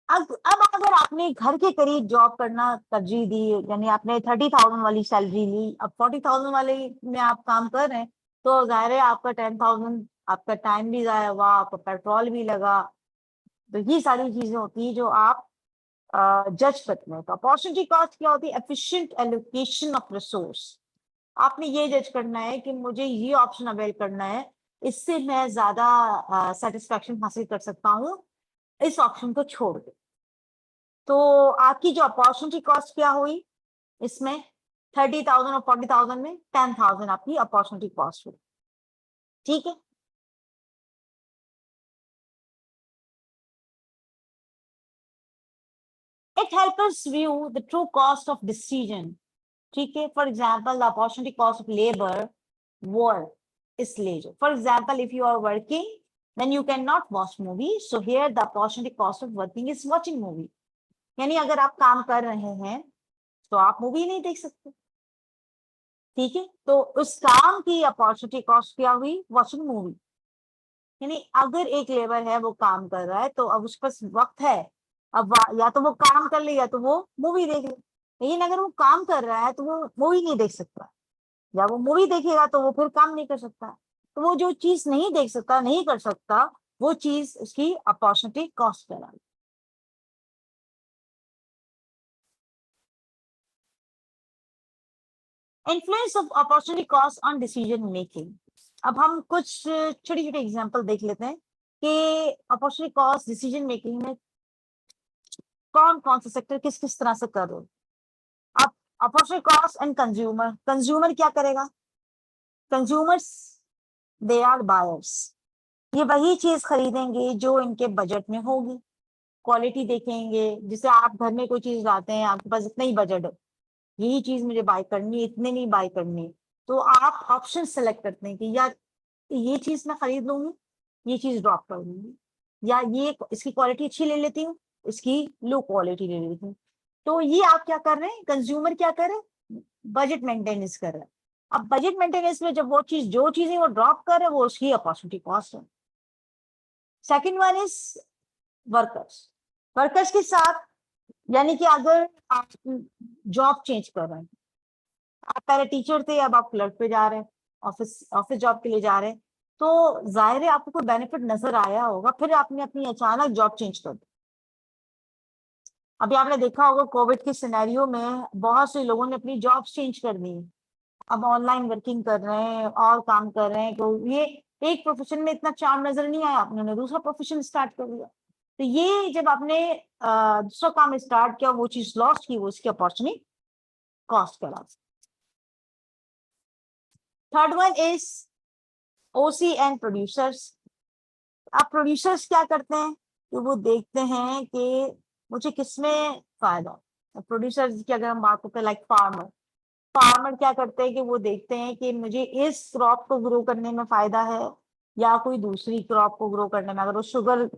अब अगर आपने घर के करीब जॉब करना तरजीह दी, यानी आपने 30,000 वाली सैलरी ली, अब 40,000 वाले में आप काम कर रहे हैं, तो जाहिर है आपका 10,000, आपका टाइम भी जाया हुआ, आपका पेट्रोल भी लगा। तो ये सारी चीजें होती है जो आप जज करते हैं। तो अपॉर्चुनिटी कॉस्ट क्या होती है? Efficient allocation of resource. आपने ये जज करना है कि मुझे ये ऑप्शन अवेल करना है, इससे मैं ज्यादा सेटिस्फेक्शन हासिल कर सकता हूँ इस ऑप्शन को छोड़ के। तो आपकी जो अपॉर्चुनिटी कॉस्ट क्या हुई इसमें? 30,000 और 40,000 में 10,000 आपकी अपॉर्चुनिटी कॉस्ट हुई, ठीक है। It helps us view the true cost of decision, ठीक है। For example, the opportunity cost of labor work is leisure. For example, if you are working, then you cannot watch movie. So here the opportunity cost of working is watching movie. यानी अगर आप काम कर रहे हैं तो आप movie नहीं देख सकते, ठीक है। तो उस काम की अपॉर्चुनिटी कॉस्ट क्या हुई? Watching movie. यानी अगर एक लेबर है वो काम कर रहा है तो अब उसके पास वक्त है, अब या तो वो काम कर ले या तो वो मूवी देख ले। लेकिन अगर वो काम कर रहा है तो वो मूवी नहीं देख सकता, या वो मूवी देखेगा तो वो फिर काम नहीं कर सकता। तो वो जो चीज नहीं देख सकता, नहीं कर सकता, वो चीज उसकी अपॉर्चुनिटी कॉस्ट कहलाती। Influence of opportunity cost on decision making. अब हम कुछ छोटी छोटी एग्जांपल देख लेते हैं कि अपॉर्चुनिटी कॉस्ट डिसीजन मेकिंग में कौन कौन सा सेक्टर किस किस तरह से कर रहे हो। अब opportunity cost and consumer, consumer क्या करेगा? कंज्यूमर्स दे आर बायर्स, ये वही चीज खरीदेंगे जो इनके बजट में होगी। क्वालिटी देखेंगे, जैसे आप घर में कोई चीज लाते हैं, आपके पास इतना ही बजट है, यही चीज मुझे बाय करनी है, इतने नहीं बाय करनी, तो आप ऑप्शन सेलेक्ट करते हैं कि यार ये चीज मैं खरीद लूंगी, ये चीज ड्रॉप कर दूंगी, या ये इसकी क्वालिटी अच्छी ले लेती हूँ, इसकी लो क्वालिटी ले लेती हूँ। तो ये आप क्या कर रहे हैं, कंज्यूमर क्या कर रहे हैं, बजट मेंटेनेंस कर रहा है। अब बजट मेंटेनेंस में जब वो चीज, जो चीजें वो ड्रॉप कर रहे हैं, वो उसकी अपॉर्चुनिटी कॉस्ट है। Second one is workers, workers के साथ, यानी कि अगर आप जॉब चेंज कर रहे हैं, आप पहले टीचर थे, अब आप क्लर्क पे जा रहे हैं, ऑफिस ऑफिस जॉब के लिए जा रहे हैं, तो जाहिर है आपको कोई बेनिफिट नजर आया होगा, फिर आपने अपनी अचानक जॉब चेंज कर दी। अभी आपने देखा होगा कोविड के सिनेरियो में बहुत से लोगों ने अपनी जॉब चेंज कर दी, अब ऑनलाइन वर्किंग कर रहे हैं और काम कर रहे हैं, तो ये एक प्रोफेशन में इतना चार्म नजर नहीं आया, आपने दूसरा प्रोफेशन स्टार्ट कर दिया। तो ये जब आपने दूसरा काम स्टार्ट किया, वो चीज लॉस्ट की, वो इसकी अपॉर्चुनिटी कॉस्ट कहलाती। Third one is OC and producers. अब प्रोड्यूसर्स क्या करते हैं कि वो देखते हैं कि मुझे किसमें फायदा। प्रोड्यूसर्स की अगर हम बात करते हैं, लाइक फार्मर, फार्मर क्या करते हैं कि वो देखते हैं कि मुझे इस क्रॉप को ग्रो करने में फायदा है या कोई दूसरी क्रॉप को ग्रो करने में। अगर वो शुगर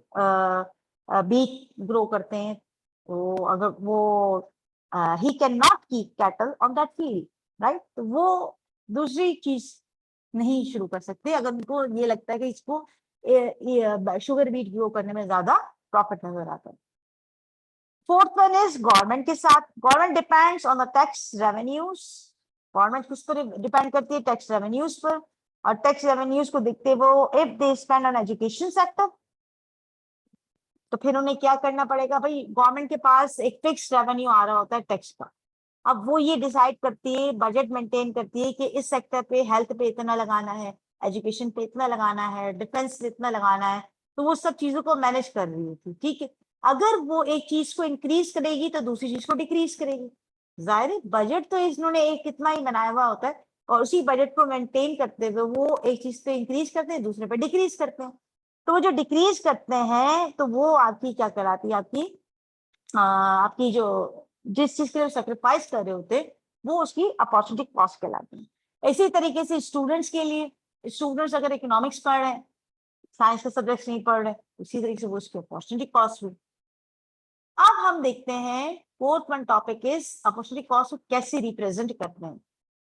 बीट ग्रो करते हैं, तो अगर वो he can not keep cattle on that field, right, तो वो दूसरी चीज नहीं शुरू कर सकते अगर उनको ये लगता है कि इसको शुगर बीट ग्रो करने में ज्यादा प्रॉफिट नजर आता है। फोर्थ वन इज गवर्नमेंट के साथ, government depends on the tax revenues. Government किस पर डिपेंड करती है, टैक्स रेवेन्यूज पर, और टैक्स रेवेन्यूज को देखते वो if they spend on education sector, तो फिर उन्हें क्या करना पड़ेगा भाई, गवर्नमेंट के पास एक फिक्स रेवेन्यू आ रहा होता है टैक्स का। अब वो ये डिसाइड करती है, बजट मेंटेन करती है कि इस सेक्टर पे, हेल्थ पे इतना लगाना है, एजुकेशन पे इतना लगाना है, डिफेंस पे इतना लगाना है, तो वो सब चीजों को मैनेज कर रही होती, ठीक है। अगर वो एक चीज को इंक्रीज करेगी तो दूसरी चीज को डिक्रीज करेगी। जाहिर है बजट तो इन्होंने एक कितना ही बनाया हुआ होता है, और उसी बजट को मेंटेन करते हुए वो एक चीज पे इंक्रीज करते हैं, दूसरे पे डिक्रीज करते हैं। तो वो जो डिक्रीज करते हैं, तो वो आपकी क्या कहलाती है, आपकी जो जिस चीज के लिए सेक्रीफाइस कर रहे होते, वो उसकी अपॉर्चुनिटी कॉस्ट कहलाती है। इसी तरीके से स्टूडेंट्स के लिए, स्टूडेंट्स अगर इकोनॉमिक्स पढ़ रहे हैं, साइंस के सब्जेक्ट्स नहीं पढ़ रहे, इसी तरीके से वो उसकी अपॉर्चुनिटी कॉस्ट हुई। अब हम देखते हैं fourth one topic is opportunity cost को कैसे रिप्रेजेंट करते हैं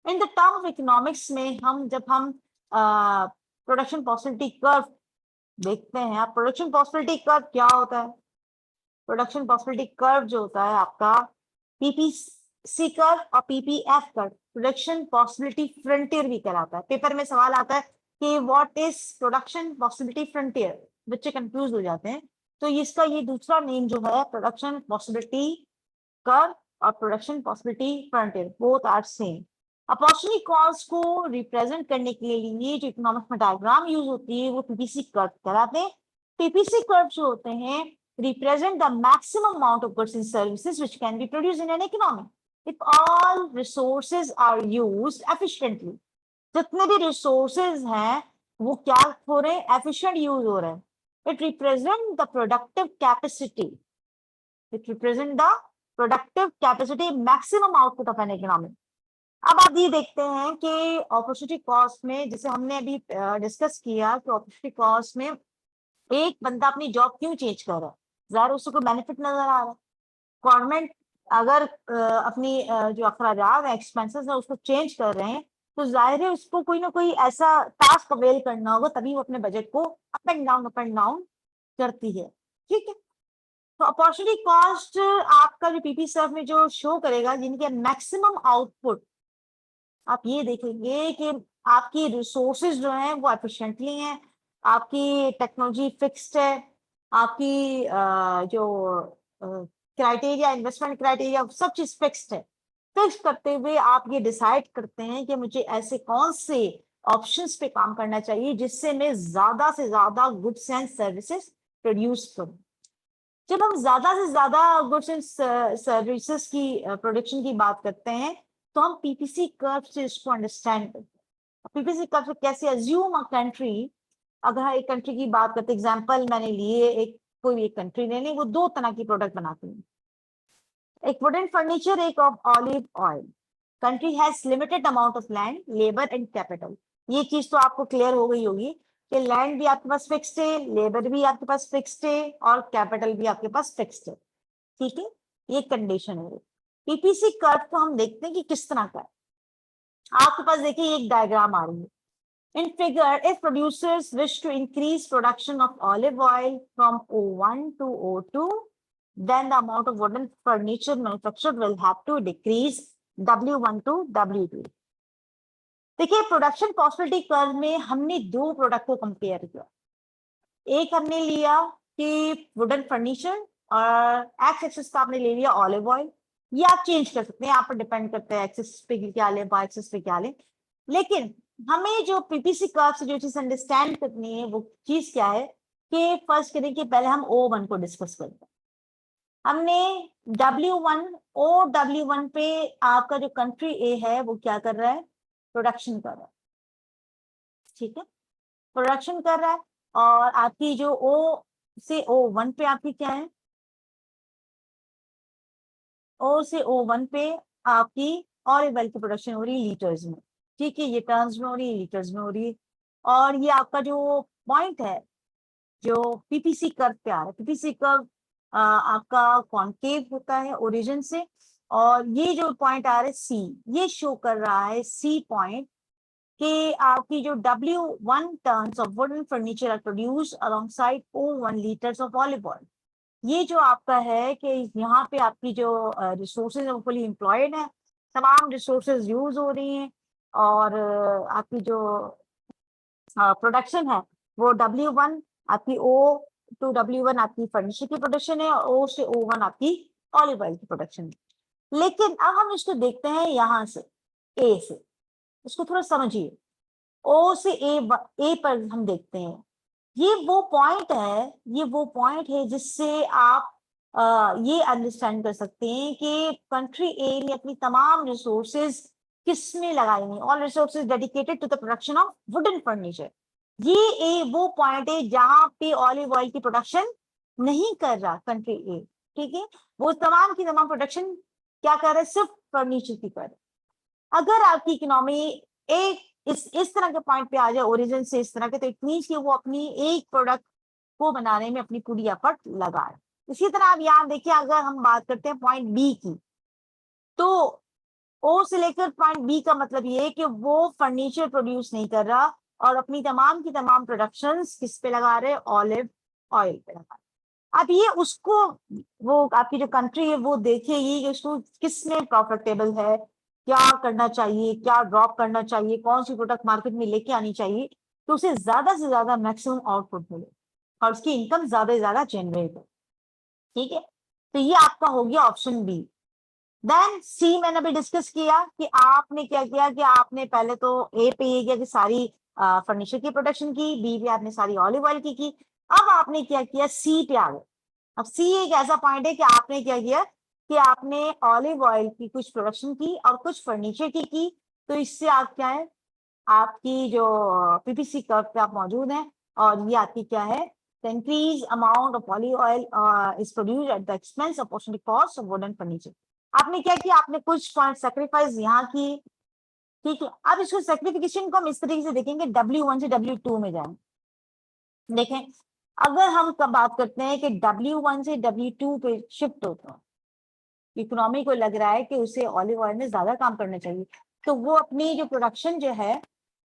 in the term of economics में। जब हम प्रोडक्शन पॉसिबिलिटी कर्व देखते हैं, आप प्रोडक्शन पॉसिबिलिटी कर्व क्या होता है, प्रोडक्शन पॉसिबिलिटी कर्व जो होता है आपका पीपीसी कर्व और PPF curve, production possibility frontier भी कहलाता है। पेपर में सवाल आता है कि what is production possibility frontier, बच्चे कंफ्यूज हो जाते हैं। तो इसका ये दूसरा नेम जो है, प्रोडक्शन पॉसिबिलिटी कर्व और production possibility frontier, both are same. Opportunity cost को रिप्रेजेंट करने के लिए जो इकोनॉमिक्स में डायग्राम यूज होती है, वो पीपीसी कर्व कहलाते हैं। पीपीसी कर्व जो होते हैं represent the maximum amount of goods and services which can be produced in an economy if all resources are used efficiently। जितने भी resources हैं वो क्या हो रहे हैं, efficient use हो रहे हैं। it represent the productive capacity, it represent the productive capacity maximum output of an economy। अब आप ये देखते हैं कि अपॉर्चुनिटी कॉस्ट में, जैसे हमने अभी डिस्कस किया कि अपॉर्चुनिटी कॉस्ट में एक बंदा अपनी जॉब क्यों चेंज कर रहा है, ज़ाहिर उसको कोई बेनिफिट नजर आ रहा है। गवर्नमेंट अगर अपनी जो अखराजात है, एक्सपेंसेस है, उसको चेंज कर रहे हैं, तो जाहिर है उसको कोई ना कोई ऐसा टास्क अवेल करना होगा, तभी वो अपने बजट को अप एंड डाउन करती है, ठीक है। तो अपॉर्चुनिटी कॉस्ट आपका जो पीपी सर्व में जो शो करेगा जिनके मैक्सिमम आउटपुट, आप ये देखेंगे कि आपकी रिसोर्सेज जो हैं वो एफिशिएंटली हैं, आपकी टेक्नोलॉजी फिक्स्ड है, आपकी जो क्राइटेरिया, इन्वेस्टमेंट क्राइटेरिया, सब चीज फिक्स्ड है। फिक्स करते हुए आप ये डिसाइड करते हैं कि मुझे ऐसे कौन से ऑप्शंस पे काम करना चाहिए जिससे मैं ज्यादा से ज्यादा गुड्स एंड सर्विसेज प्रोड्यूस करूं। जब हम ज्यादा से ज्यादा गुड्स एंड सर्विसेज की प्रोडक्शन की बात करते हैं तो हम पीपीसी कर्व से इसको अंडरस्टैंड करते हैं। पीपीसी कर्व से कैसे अज्यूम अ कंट्री, अगर एक कंट्री की बात करते, एग्जांपल मैंने लिए, एक कोई भी एक कंट्री ले लें, वो दो तरह की प्रोडक्ट बनाती है, एक वुडन फर्नीचर, एक of olive oil. Country has limited amount of land, labour and capital. ये चीज तो आपको क्लियर हो गई होगी कि लैंड भी आपके पास फिक्स्ड है, लेबर भी आपके पास फिक्स्ड है और कैपिटल भी आपके पास फिक्स्ड है। ठीक है, ये कंडीशन है। पीपीसी कर्व को हम देखते हैं कि किस तरह का है। आपके पास देखिए एक डायग्राम आ रही है। In figure, if producers wish to increase production of olive oil from O1 to O2, then the amount of wooden furniture manufactured will have to decrease W1 to W2. देखिए प्रोडक्शन पॉसिबिलिटी कर्व में हमने दो product को compare किया। एक हमने लिया कि वुडन फर्नीचर और एक्स एक्सिस पे आपने ले लिया ऑलिव ऑयल। ये आप चेंज कर सकते हैं, आप पर डिपेंड करते हैं एक्सिस पे क्या लें, वाई एक्सिस पे क्या लें। लेकिन हमें जो पीपीसी कर्व से जो चीज अंडरस्टैंड करनी है वो चीज क्या है कि फर्स्ट करें कि पहले हम O1 को डिस्कस करते हैं। हमने W1 OW1 पे आपका जो कंट्री ए है वो क्या कर रहा है, प्रोडक्शन कर रहा है। ठीक है, प्रोडक्शन कर रहा है और आपकी जो O से O1 पे आपकी क्या है, O से O1 पे आपकी ऑलिव ऑयल की प्रोडक्शन हो रही है लीटर्स में। ठीक है, ये टर्म्स में हो रही है, लीटर्स में हो रही है। और ये आपका जो पॉइंट है जो पीपीसी कर्व पे आ रहा है, पीपीसी कर्व आपका कॉन्केव होता है ओरिजिन से, और ये जो पॉइंट आ रहा है सी, ये शो कर रहा है सी पॉइंट कि आपकी जो W1 tons of wooden furniture are produced alongside O1 litres of olive oil. ये जो आपका है कि यहाँ पे आपकी जो रिसोर्सेज है वो फुली एम्प्लॉयड है, तमाम रिसोर्सेज यूज हो रही हैं, और आपकी जो प्रोडक्शन है वो W1 आपकी O टू W1 आपकी फर्नीचर की प्रोडक्शन है और O से O1 आपकी ऑलिव ऑयल की प्रोडक्शन है। लेकिन अब हम इसको देखते हैं यहाँ से ए से, इसको थोड़ा समझिए। O से ए पर हम देखते हैं, ये वो पॉइंट है, ये वो पॉइंट है जिससे आप ये अंडरस्टैंड कर सकते हैं कि कंट्री ए ने अपनी तमाम रिसोर्सेज किस में लगाई हैं, all resources dedicated to the production of wooden furniture. ये वो पॉइंट है जहां पे ऑलिव ऑयल की प्रोडक्शन नहीं कर रहा कंट्री ए। ठीक है, वो तमाम की तमाम प्रोडक्शन क्या कर रहा है, सिर्फ फर्नीचर की कर रहा है। अगर आपकी इकोनॉमी एक इस तरह के पॉइंट पे आ जाए ओरिजिन से इस तरह के, तो इट मींस कि वो अपनी एक प्रोडक्ट को बनाने में अपनी पूरी एफर्ट लगा रहा है। इसी तरह आप यहाँ देखिए, अगर हम बात करते हैं पॉइंट बी की, तो ओ से लेकर पॉइंट बी का मतलब ये है कि वो फर्नीचर प्रोड्यूस नहीं कर रहा और अपनी तमाम की तमाम प्रोडक्शंस किस पे लगा रहे, ऑलिव ऑयल पे लगा रहे। अब ये उसको, वो आपकी जो कंट्री है वो देखेगी कि उसको किस में प्रॉफिटेबल है, क्या करना चाहिए, क्या ड्रॉप करना चाहिए, कौन सी प्रोडक्ट मार्केट में लेके आनी चाहिए, तो उसे ज्यादा से ज्यादा मैक्सिमम आउटपुट मिले और उसकी इनकम ज्यादा से ज्यादा जनरेट हो। ठीक है, तो ये आपका हो गया ऑप्शन बी। देन सी मैंने अभी डिस्कस किया कि आपने क्या किया कि आपने पहले तो ए पे ये किया कि सारी फर्नीचर की प्रोडक्शन की, बी पे आपने सारी ऑलिव ऑयल की। अब आपने क्या किया, सी पे आ गए। अब सी एक ऐसा पॉइंट है कि आपने क्या किया कि आपने ऑलिव ऑयल की कुछ प्रोडक्शन की और कुछ फर्नीचर की। तो इससे आप क्या है, आपकी जो पीपीसी कर्व पे आप मौजूद हैं, और ये आपकी क्या है, the increased amount of olive oil is produced at the expense of opportunity cost of wooden furniture। आपने क्या किया, आपने कुछ पॉइंट सेक्रीफाइस यहाँ की। ठीक है, अब इसको सेक्रिफिकेशन को हम इस तरीके से देखेंगे, W1 से W2 में जाएं। देखें, अगर हम कब बात करते हैं कि W1 से W2 पे शिफ्ट होता है, इकोनॉमी को लग रहा है कि उसे ऑलिव ऑयल में ज्यादा काम करना चाहिए, तो वो अपनी जो प्रोडक्शन जो है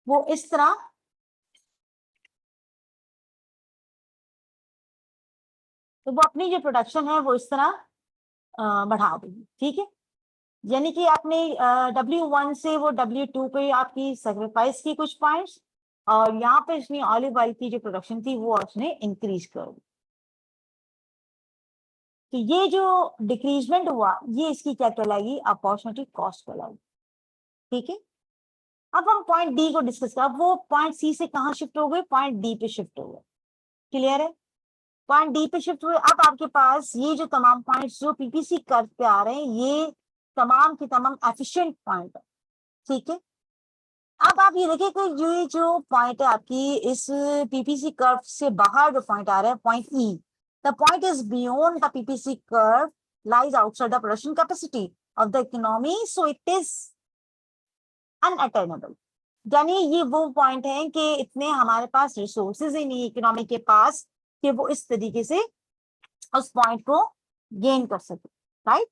वो इस तरह तो वो अपनी जो प्रोडक्शन है वो इस तरह बढ़ा देगी, ठीक है। यानी कि आपने W1 से वो W2 पे आपकी सेक्रीफाइस की कुछ पॉइंट्स, और यहाँ पे इसने ऑलिव ऑयल की जो प्रोडक्शन थी वो उसने इंक्रीज कर दी। तो ये जो डिक्रीजमेंट हुआ ये इसकी क्या कहलाएगी, अपॉर्चुनिटी कॉस्ट कहलाएगी, ठीक है। अब हम पॉइंट डी को डिस्कस कर, वो पॉइंट सी से कहाँ शिफ्ट हो गए, पॉइंट डी पे शिफ्ट हो गए, क्लियर है। पॉइंट डी पे शिफ्ट हुए, अब आपके पास ये जो तमाम पॉइंट्स जो पीपीसी कर्व पे आ रहे हैं ये तमाम के तमाम एफिशिएंट पॉइंट है, ठीक है। अब आप ये देखिए कि ये जो पॉइंट है आपकी इस पीपीसी कर्व से बाहर जो पॉइंट आ रहा है point E, the point is beyond the PPC curve, lies outside the production capacity of the economy, so it is unattainable. यानी ये वो पॉइंट है कि इतने हमारे पास रिसोर्सेज ही नहीं इकोनॉमी के पास कि वो इस तरीके से उस पॉइंट को गेन कर सके, राइट।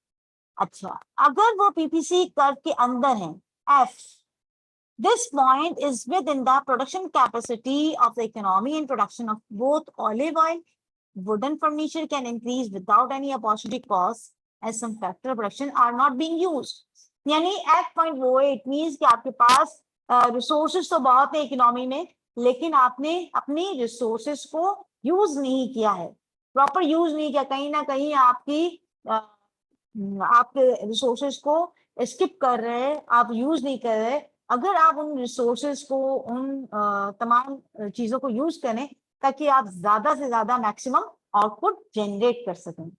अच्छा, अगर वो पीपीसी कर्व के अंदर है F, this point is within the production capacity of the economy, and production of both olive oil, wooden furniture can increase without any opportunity cost as some factor of production are not being used. यानी F point वो है, it means कि आपके पास resources तो बहुत है economy में, लेकिन आपने अपनी रिसोर्सेज को यूज नहीं किया है, प्रॉपर यूज नहीं किया, कहीं ना कहीं आपकी आपके रिसोर्सेज को स्किप कर रहे हैं, आप यूज नहीं कर रहे। अगर आप उन रिसोर्सेज को उन तमाम चीजों को यूज करें ताकि आप ज्यादा से ज्यादा मैक्सिमम आउटपुट जनरेट कर सकें।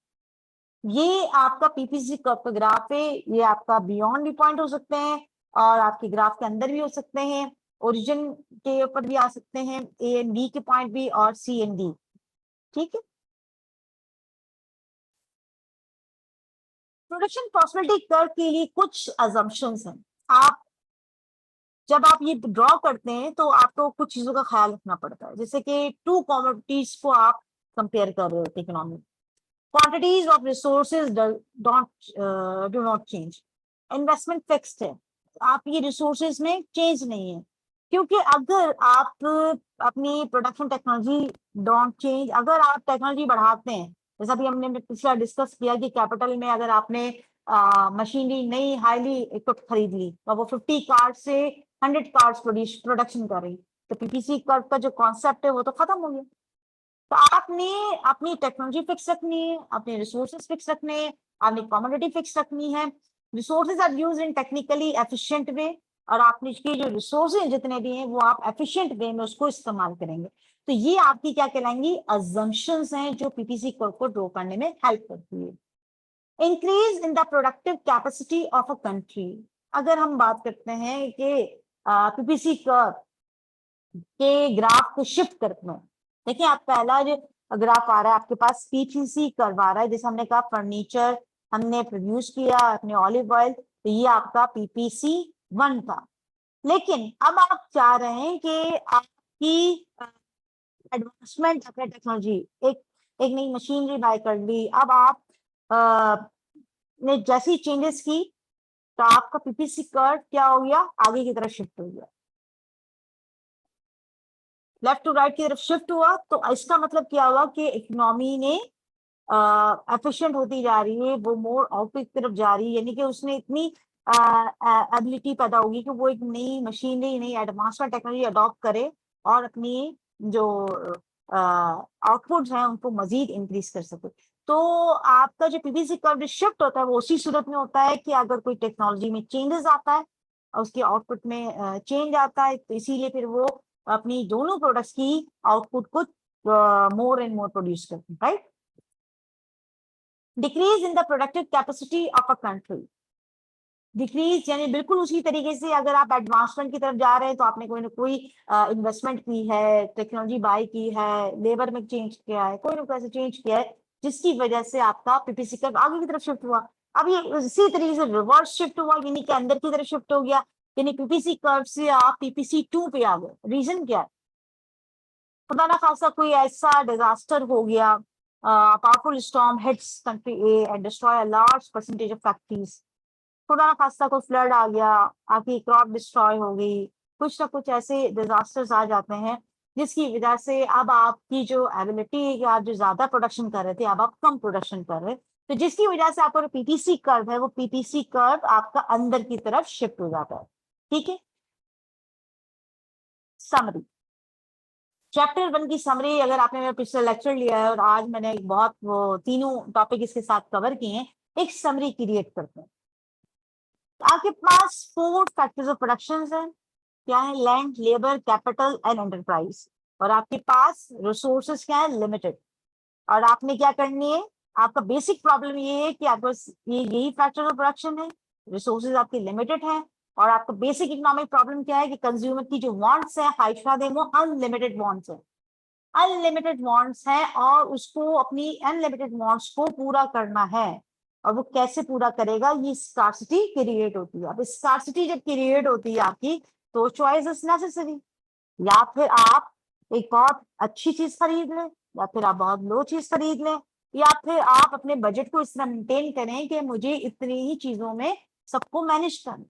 ये आपका पीपीसी कर्व का ग्राफ है, ये आपका बियॉन्ड भी पॉइंट हो सकते हैं और आपके ग्राफ के अंदर भी हो सकते हैं, ओरिजिन के ऊपर भी आ सकते हैं, ए एंड बी के पॉइंट भी और सी एंड डी, ठीक है। प्रोडक्शन पॉसिबिलिटी कर्व के लिए कुछ अजम्पशंस हैं। आप जब आप ये ड्रॉ करते हैं तो आपको कुछ चीजों का ख्याल रखना पड़ता है, जैसे कि टू कमोडिटीज को आप कंपेयर कर रहे होते economy, quantities of resources do not change, investment fixed है, आप ये रिसोर्सेज में चेंज नहीं है, क्योंकि अगर आप अपनी प्रोडक्शन टेक्नोलॉजी डोंट चेंज, अगर आप टेक्नोलॉजी बढ़ाते हैं, जैसा भी हमने पिछला डिस्कस किया कि कैपिटल में अगर आपने मशीनरी नई हाईली इक्विप्ड खरीद ली तो वो 50 कार्ड से 100 कार्ड्स प्रोडक्शन कर रही, तो पीपीसी कर्व का जो कॉन्सेप्ट है वो तो खत्म हो गया। तो आपने अपनी टेक्नोलॉजी फिक्स रखनी है, अपने रिसोर्सेज फिक्स रखने हैं, आपने कमोडिटी फिक्स रखनी है, resources are used in technically efficient way, और आपने इसके जो रिसोर्सेज जितने भी हैं वो आप एफिशिएंट वे में उसको इस्तेमाल करेंगे। तो ये आपकी क्या कहलाएंगी, अजम्पशंस हैं जो पीपीसी कर्व को ड्रॉ करने में हेल्प करती है। Increase in the productive capacity of a country, अगर हम बात करते हैं कि पीपीसी कर्व के ग्राफ को शिफ्ट करते हैं, देखिए आप पहला जो ग्राफ आ रहा है आपके पास पीपीसी कर्व आ रहा है, जैसे हमने कहा फर्नीचर हमने प्रोड्यूस किया अपने ऑलिव ऑयल, तो ये आपका पीपीसी 1 था। लेकिन अब आप चाह रहे हैं कि आपकी एडवांसमेंट अपने टेक्नोलॉजी, एक एक नई मशीनरी बाय कर ली, अब आप ने जैसी चेंजेस की तो आपका पीपीसी कर्व क्या हो गया, आगे की तरफ शिफ्ट हो गया, लेफ्ट टू राइट की तरफ शिफ्ट हुआ। तो इसका मतलब क्या हुआ कि इकोनॉमी ने एफिशिएंट होती जा रही है, वो मोर आउटपुट की तरफ जा रही है, यानी कि उसने इतनी एबिलिटी पैदा होगी कि वो एक नई मशीनरी नई एडवांसमेंट टेक्नोलॉजी अडॉप्ट करे और अपनी जो आउटपुट्स हैं उनको मजीद इंक्रीज कर सके। तो आपका जो पीपीसी कर्व शिफ्ट होता है वो उसी सूरत में होता है कि अगर कोई टेक्नोलॉजी में चेंजेस आता है और उसकी आउटपुट में चेंज आता है, तो इसीलिए फिर वो अपनी दोनों प्रोडक्ट्स की आउटपुट को मोर एंड मोर प्रोड्यूस करते हैं, right. Decrease in the productive capacity of a country, decrease यानी बिल्कुल उसी तरीके से अगर आप एडवांसमेंट की तरफ जा रहे हैं तो आपने कोई ना कोई इन्वेस्टमेंट की है, टेक्नोलॉजी बाय की है, लेबर में चेंज किया है, कोई ना कोई ऐसे चेंज किया है जिसकी वजह से आपका पीपीसी कर्व आगे की तरफ शिफ्ट हुआ। अब ये इसी तरीके से रिवर्स शिफ्ट हुआ, यानी कि अंदर की तरफ शिफ्ट हो गया, यानी पीपीसी कर्व से आप पीपीसी 2 पे आ गए। रीजन क्या है, खुदा ना खासा कोई ऐसा डिजास्टर हो गया, powerful storm hits country A and destroy a large percentage of factories, खुदा ना खासा कोई फ्लड आ गया, आपकी क्रॉप डिस्ट्रॉय हो गई, कुछ ना कुछ ऐसे डिजास्टर्स आ जाते हैं जिसकी वजह से अब आपकी जो एबिलिटी है कि आप जो ज्यादा प्रोडक्शन कर रहे थे अब आप कम प्रोडक्शन कर रहे हैं, तो जिसकी वजह से आपका जो पीटीसी कर्व है वो पीटीसी कर्व आपका अंदर की तरफ शिफ्ट हो जाता है। ठीक है, समरी, चैप्टर 1 की समरी अगर आपने मेरा पिछला लेक्चर लिया है और आज मैंने एक बहुत वो तीनों टॉपिक इसके साथ कवर किए हैं, एक समरी क्रिएट करते हैं। आपके पास 4 फैक्टर्स ऑफ प्रोडक्शन है, क्या है, land, labour, capital and enterprise, और आपके पास रिसोर्सेस क्या है, लिमिटेड। और आपने क्या करनी है, आपका बेसिक प्रॉब्लम ये है कि आपके पास ये यही फैक्टर ऑफ प्रोडक्शन है, रिसोर्सेज आपके लिमिटेड हैं, और आपका बेसिक इकोनॉमिक प्रॉब्लम क्या है कि कंज्यूमर की जो वांट्स है हाइशा वो अनलिमिटेड वांट्स है, अनलिमिटेड वांट्स हैं और उसको अपनी अनलिमिटेड वांट्स को पूरा करना है। और वो कैसे पूरा करेगा, ये स्कार्सिटी क्रिएट होती है। अब स्कार्सिटी जब क्रिएट होती है आपकी, तो चॉइस इज नेसेसरी, या फिर आप एक बहुत अच्छी चीज खरीद लें, या फिर आप बहुत लो चीज खरीद लें, या फिर आप अपने बजट को इस तरह मेंटेन करें कि मुझे इतनी ही चीजों में सबको मैनेज करना।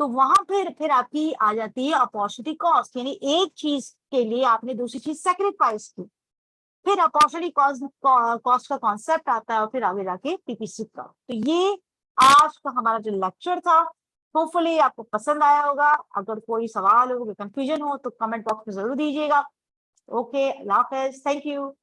तो वहां फिर आपकी आ जाती है अपॉर्चुनिटी कॉस्ट, यानी एक चीज के लिए आपने दूसरी चीज सेक्रीफाइस की, फिर अपॉर्चुनिटी कॉस्ट का कॉन्सेप्ट आता है, और फिर आगे जाके पीपीसी का। तो ये आज का हमारा जो लेक्चर था, होपफुली आपको पसंद आया होगा। अगर कोई सवाल हो, कोई कंफ्यूजन हो तो कमेंट बॉक्स में जरूर दीजिएगा। Okay, Allah Hafiz, thank you.